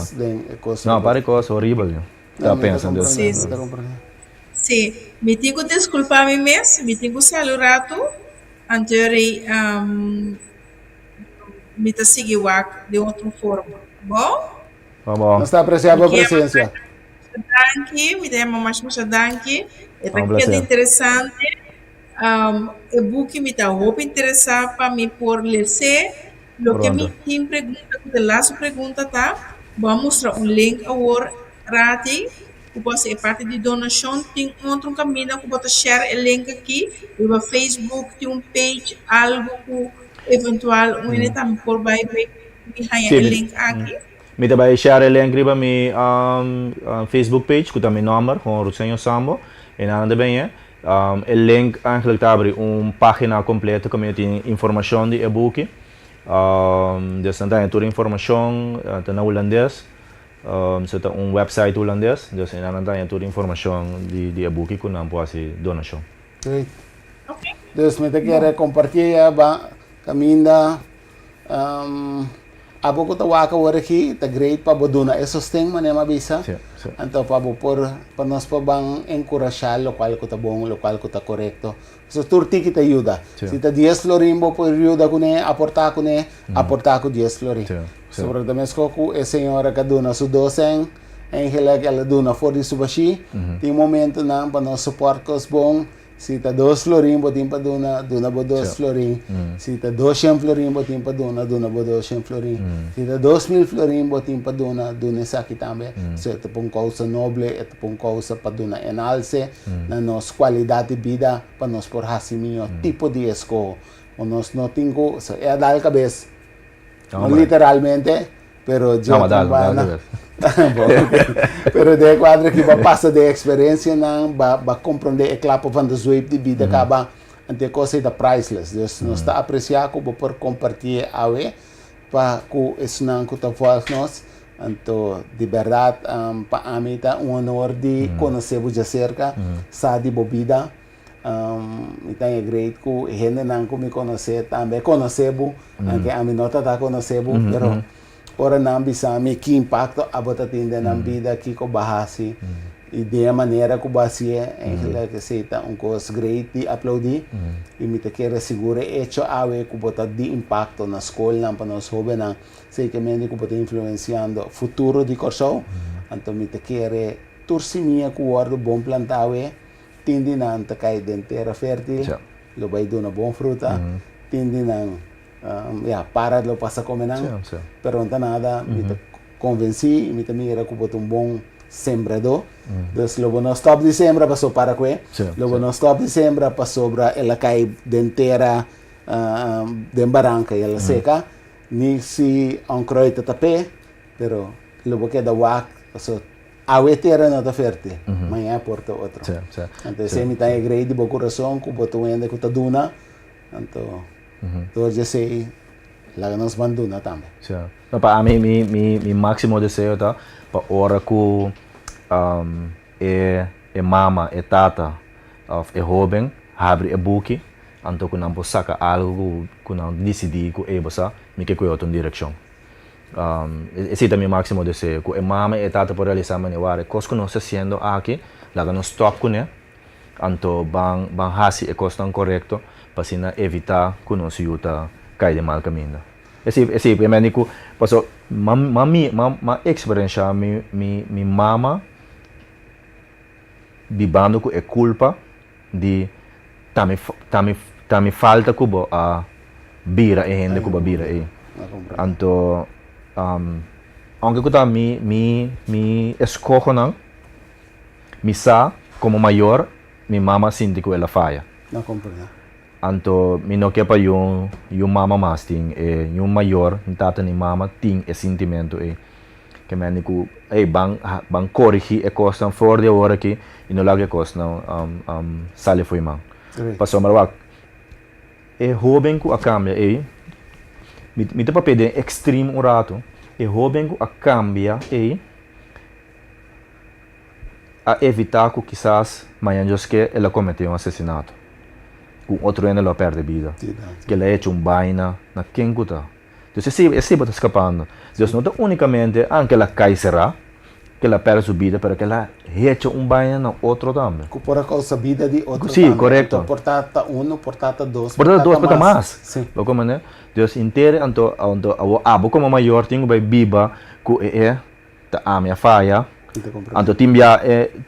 Não, para coisa horrível. Tá pensando. Sim, me tenho que desculpar me mesmo, me tenho que saludar tu, anterior me tá seguindo de outra forma. Bom? Nós está apreciando a presença. Danke, me chamo mais danke. É muito interessante. O book me tá muito interessante para mim por ler. Lo que me tem pergunta, a last pergunta tá, vamos mostrar link agora, rati. Que você é parte de donação, tem outro caminho que você share o link aqui, no Facebook, tem page, algo que eventual, um também por vai o link aqui. Me também share o link para mi Facebook page, que também número com Rusenho Sambo, e nada bem o link eigenlijk abre página completa com informação de e-book, dus dan toda informação na holandês. Você tem website holandês, então ainda tem toda a informação de e-book que não pode ser donação. Great. Okay. Então, me te quer compartilhar caminho abo ko tawaka wala ki, ta great pa boduna, e sosteng man ema bisa. Sim, sim. Anto pa bo por panos pa bang encourajar lokal ko ta bom, lokal ko ta correcto. So turti kita ayuda. Sim. Si ta 10 florin bo por ayuda ko ne, aporta ko 10 florin. Sim, sim. Sobre da mes ko ku e senhora kaduna su doseng, en hilag ela duna for di subashi. Tem momento na panos support ko bom. Si ta 2 florin botin pa duna bo 2 florin. Si ta 200 florin botin pa duna bo 200 florin. Si ta 2,000 florin botin pa duna sa kitambe. So ito pong causa noble, ito pong causa pa duna enalce na nos qualidade de vida pa nos por hasiminho tipo de esco. O nos no tingo, so é dal cabez. No literalmente, pero Não, dal cabez. Pero de quadra que va passa de experiência não ba compreender o clapo van de zweep de vida acaba ante coisa da priceless. Dus nós está apreciar que por compartilhar awe para que isso não que tá faz nós. Então de verdade para a mim tá honor de conhecer de cerca, sabe bobida. Então é great que gente não me conhecer também conhecer que a mim nota tá conhecer pero ora não bisa me que impacto abota tende na vida que ko bahasi e de a maneira que bahasi é que seita coisa great de aplaudir e me te quer segura hecho awe que bota de impacto na escola para nós jovens não sei que me que bota influenciando futuro de corso então me te quer tursimia que guardo bom plantawe tende não te cai de terra fértil lo vai dar uma boa fruta tende não para lo passa como não, pero não nada, me te convenci, me te mira que botou bom sembrador, então logo no stop de sembra passou para que, logo no stop de sembra passou para ela cai dentera de barranca e ela seca, nem se croita tapé, pero logo que da wak, passou a terra não está fértil, amanhã porta outro. Então se me tá grande de bom coração, que botou ainda que tá duna, então todos já sei, lá nos banduna também. Sim. Para mim, mi máximo desejo tá para hora que mama, tata, é jovem, abre book, então que não possa sacar algo que não decidir que é você, me que outra direção. Esse é meu máximo desejo, que mama, tata por realizar maneira, coisa que nós fazendo aqui, lá que nós stop com né, então bang hasi é coisa tão correto. Para evitar que nós caia de mal caminho. Esse é o médico, passou, ma experiência, mi mama, bibando que é culpa de também falta que a bira é gente que bira é. Então, aunque que tá mi escojo não, mi sa como maior, mi mama sente que ela falha. Não compreendo. Anto mino que pa yung mama mas ting yung maior tata ni mama ting sentimento que me ku bang corrigi costa for de hora que e no lage costa sale foi man passou marwak jovem ku a cambia me te papel de extreme um rato jovem ku a cambia a evitar que quizás amanhã que ela cometeu assassinato outro ano ela perde vida, que ela é hecho vaina na quem guta. Então esse está escapando. Deus não é unicamente anche ela cai será, que ela perde sua vida, para que ela hecho vaina na outro também. Por a causa vida de outro. Sim, correto. Então portata 1, portata 2, portata 2 para mais. Sim. Como né? Deus inteiro então abo como maior tenho vai biba que tá a minha falha. Então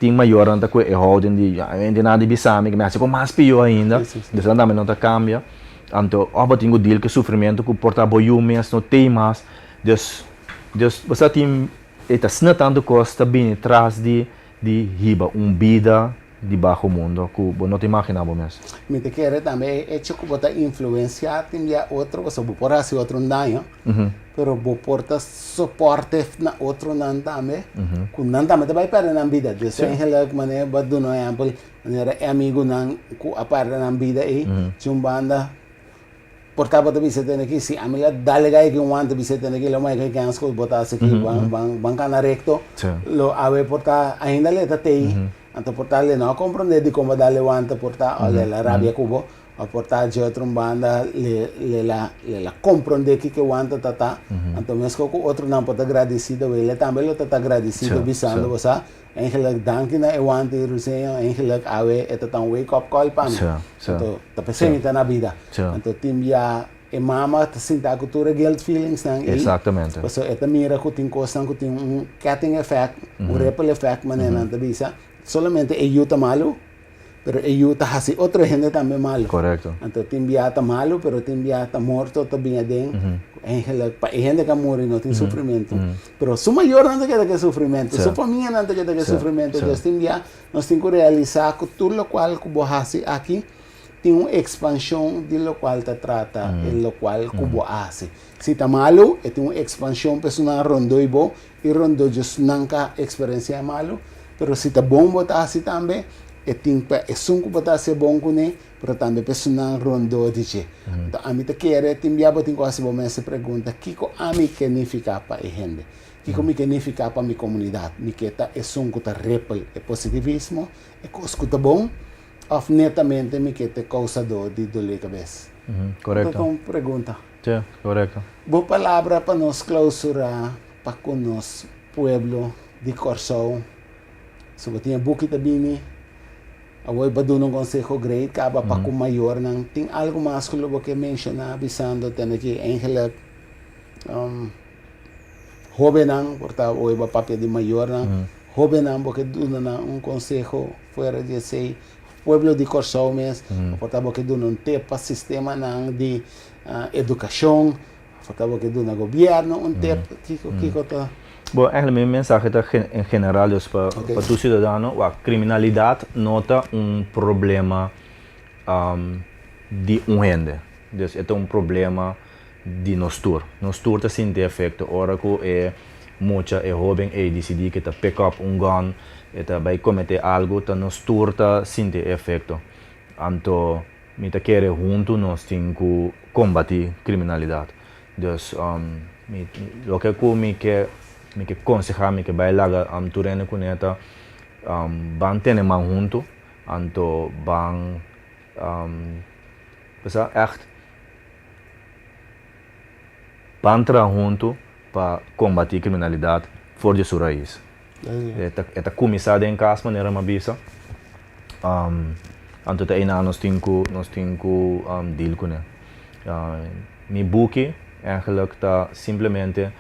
tem maior anda que é holding de ainda nada de bisame que me acha com mais pior ainda então também não tá cambia então abo tenho deal que sofrimento que porta boiumes no temas Deus você tem está snatando costa bem atrás de riba vida debaixo do mundo que não te imaginava mesmo. Me te quer também é que bota influenciar tem já outro você por assim outro não pero bo porta suporte na outro não também com não também vai para na vida de sem ela que maneira bado no exemplo maneira amigo não com a para na vida aí chumbanda portava também se tem aqui se a minha dalega que um ante se tem aqui lá mais que as coisas botar aqui bang cana recto lo ave porta ainda le tá aí então portar le não compreender de como dar levanta portar olha la rabia cubo a portar de outra banda le compreender que wanta tata então mesmo que outro não pode agradecido ele também ele tá agradecido bisando você eigenlijk dank na wanta ir você eigenlijk awe é tão wake up call para mim então tá pensando na vida então timbia e mama tá sinta a cultura guilt feelings não exatamente então é mira que tem coisa que tem catching effect ripple effect maneira não bisa solamente ajuda malo pero ellos está así otra gente también malo correcto entonces timbia está malo pero timbia está muerto también gente que muere no tiene sufrimiento pero su mayor antes que sufrimiento su familia antes que sufrimiento entonces timbia nos tiene que realizar que todo lo cual que vos haces aquí tiene una expansión de lo cual te trata en lo cual que vos haces si está malo tiene una expansión personal rondo y vos y rondo just nunca experiencia malo pero si está bom vos así también é sunco para ser bom com ele, mas também personal rondo de che. Então a mim te quer, tem biabo tem quase bom essa pergunta, que a mim significa para a gente, que me significa para minha comunidade, me que tá é sunco tá ripple, é positivismo, é coisa que tá bom, ou netamente me que te causador de dor de cabeça. Correto. Então pergunta. Sim, correto. Boa palavra para nós clausurar para com nosso pueblo de Corsão. So tinha buki tabini. Away ba doon ng consejo great kaba pa kung mayor ng ting algo mas ko lubo que menciona bisando tena que eigenlijk joven ang porta away ba papel de mayor ng joven ang porque doon na un consejo fuera de sei pueblo de Corsão mes porta porque doon un tepa sistema ng de educação porta porque doon na gobyerno un tep kiko ta. Bom, eigenlijk mijn mensagem in general dus para tu cidadano, a criminalidade nota problema de gente. Dus é problema de nós tour. Nós tour tá sem efeito. Ora que muita jovem decidi que tá pick up gun, tá vai cometer algo, tá nós tour tá sem efeito. Então, me tá querer junto nós tem que combater criminalidade. Dus lo que me que aconsejar me que vai lá turene com neta van ter mais junto então van pesa echt van tra junto para combater criminalidade fora de sua raiz é começar em casa maneira uma bisa então tá ina nós tem que deal com ele mi buki eigenlijk tá simplesmente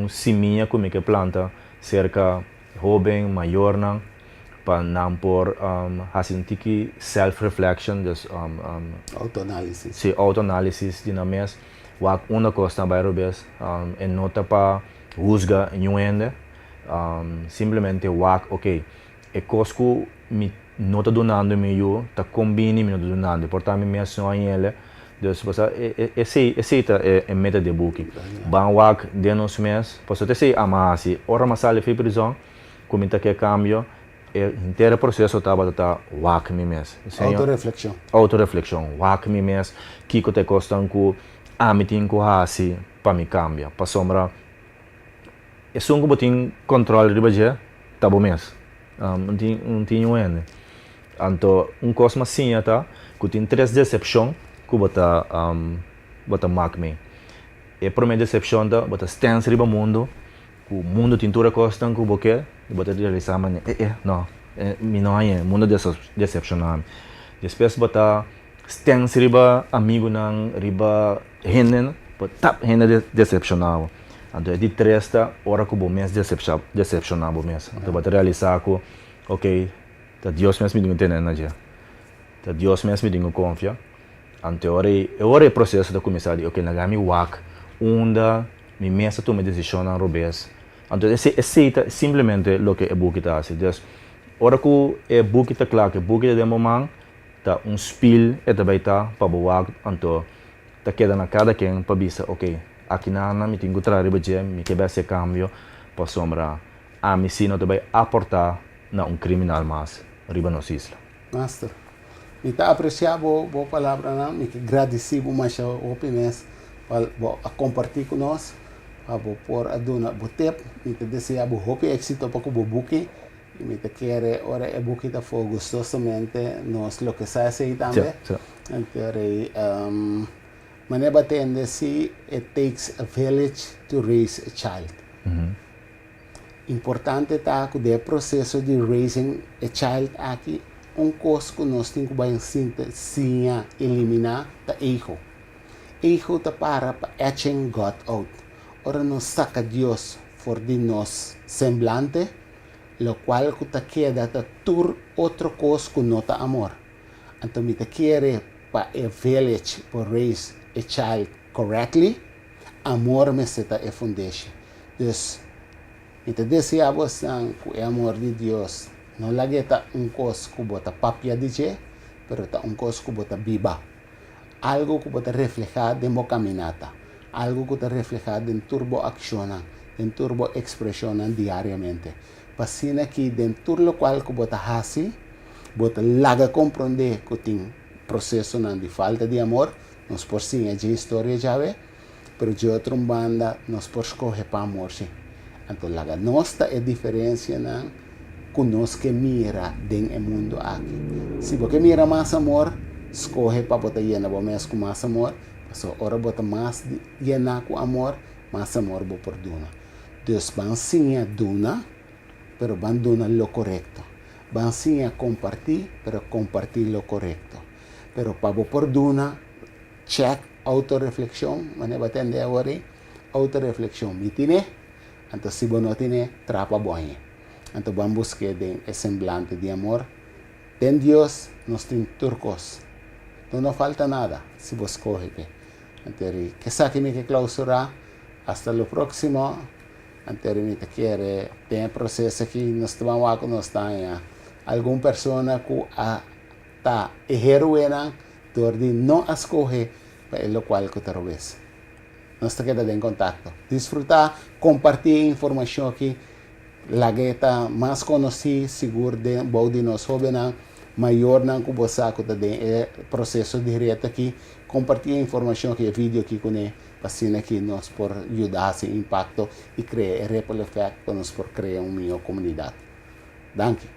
seminha que planta cerca jovem maior não para não por fazer tiki self reflection dus autoanálise sim autoanálise de na mes wat uma coisa vai robes e nota para juzga nuende simplesmente wak ok e cosco me nota donando me eu tá combine me nota donando portanto me mes não ele dus você é meta de booking. Banwak de nos mês, você tem amasi, ora masale fi prisão, comenta que cambio, inteiro processo tava wak mi mês. Autoreflexão, wak mi mês, que te costam ku amitin ku hasi para me cambia, para sombra. É só que botin controle de budget, tá bom mês. Não tinha ainda. Então, cosma sim tá, que tem 3 decepção. Que bota mark me. E por minha decepção da bota stance riba mundo, o mundo tintura costa que boque, bota realizar mas não, me não é mundo decepcionado. Depois bota stance riba amigo não riba henden, bota tap henden decepcionado. Então é de tresta hora que o mês decepcionado mês. Então bota realizar que ok, tá Deus mesmo me entende na dia. Tá Deus mesmo me confia. Agora é processo de começar a ok, nagami wak, onda, me mesa toma decisão na robes. Então aceita simplesmente o que é buki tá assim. Dus, ora que é buki tá claro que buki de momento tá spiel é também tá para wak, então tá queda na cada quem para bisa, ok, aqui na me tenho que trazer budget, me quebra esse cambio para sombra a me sino também aportar na criminal mais riba nos isla. Master. Kita apreciar boa palavra não, me que agradecido mais a opiniões para compartilhar conosco, para por a dona botep, me te desejar bo hope éxito para o buki, Y me te quiere, ahora es poquito fue gustosamente, no es lo que se hace ahí también. Sí. Entonces, manera de si it takes a village to raise a child. Importante está que el proceso de raising a child aqui, coisa que nós temos que eliminar o ego. Ego está para etching God out. Ora nos saca Deus for de nós semblante, lo qual que te queda de tur outra coisa que não está amor. Então me te quer para a village para raise a child correctly, amor me seta a foundation. Dus me te deseamos que o amor de Deus não lagueta coisa que bota papia de je, pero ta coisa que bota viva. Algo que bota reflejar de mo caminata, algo que te reflejar de turbo acciona, de turbo expresiona diariamente. Pasina que dentro lo qual que bota hasi, bota laga compreender que tem processo de falta de amor, nós por sim é de história já vê, pero de outra banda nós por escolher para amor sim. Então laga nossa é diferença na conosco que mira dentro do mundo aqui. Se você mira mais amor, escolhe para botar llena mais com mais amor, mas ora bota mais llena com amor, mais amor vou por duna. Deus vai sim a duna, pero van duna lo correcto. Van sim a compartir, pero compartir lo correcto. Pero para por duna, check autorreflexión, mané va atender agora, autorreflexión. Me tiene, então se você não tiene, trapa boa. Então vamos buscar o semblante de amor. Tem Deus, nós temos turcos. Então não falta nada, se você corre. Então, que saque me que clausurar. Hasta o próximo. Então, me te quer, tem processo aqui, nós estamos aqui, nós estamos alguma pessoa que está heroína, de não escolher para o qual que te robes. Nós te quedamos em contato. Desfrutar, compartilhar informação aqui. La gueta mais conhecida, seguro de bode nos jóvenes, maior não que você tem processo direto aqui, compartilhar informação aqui, vídeo aqui com ele, para que nós por ajudar esse impacto e criar ripple effect para nós por criar uma melhor comunidade. Danke.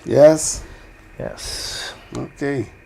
Yeah. Yes? Yes. Okay.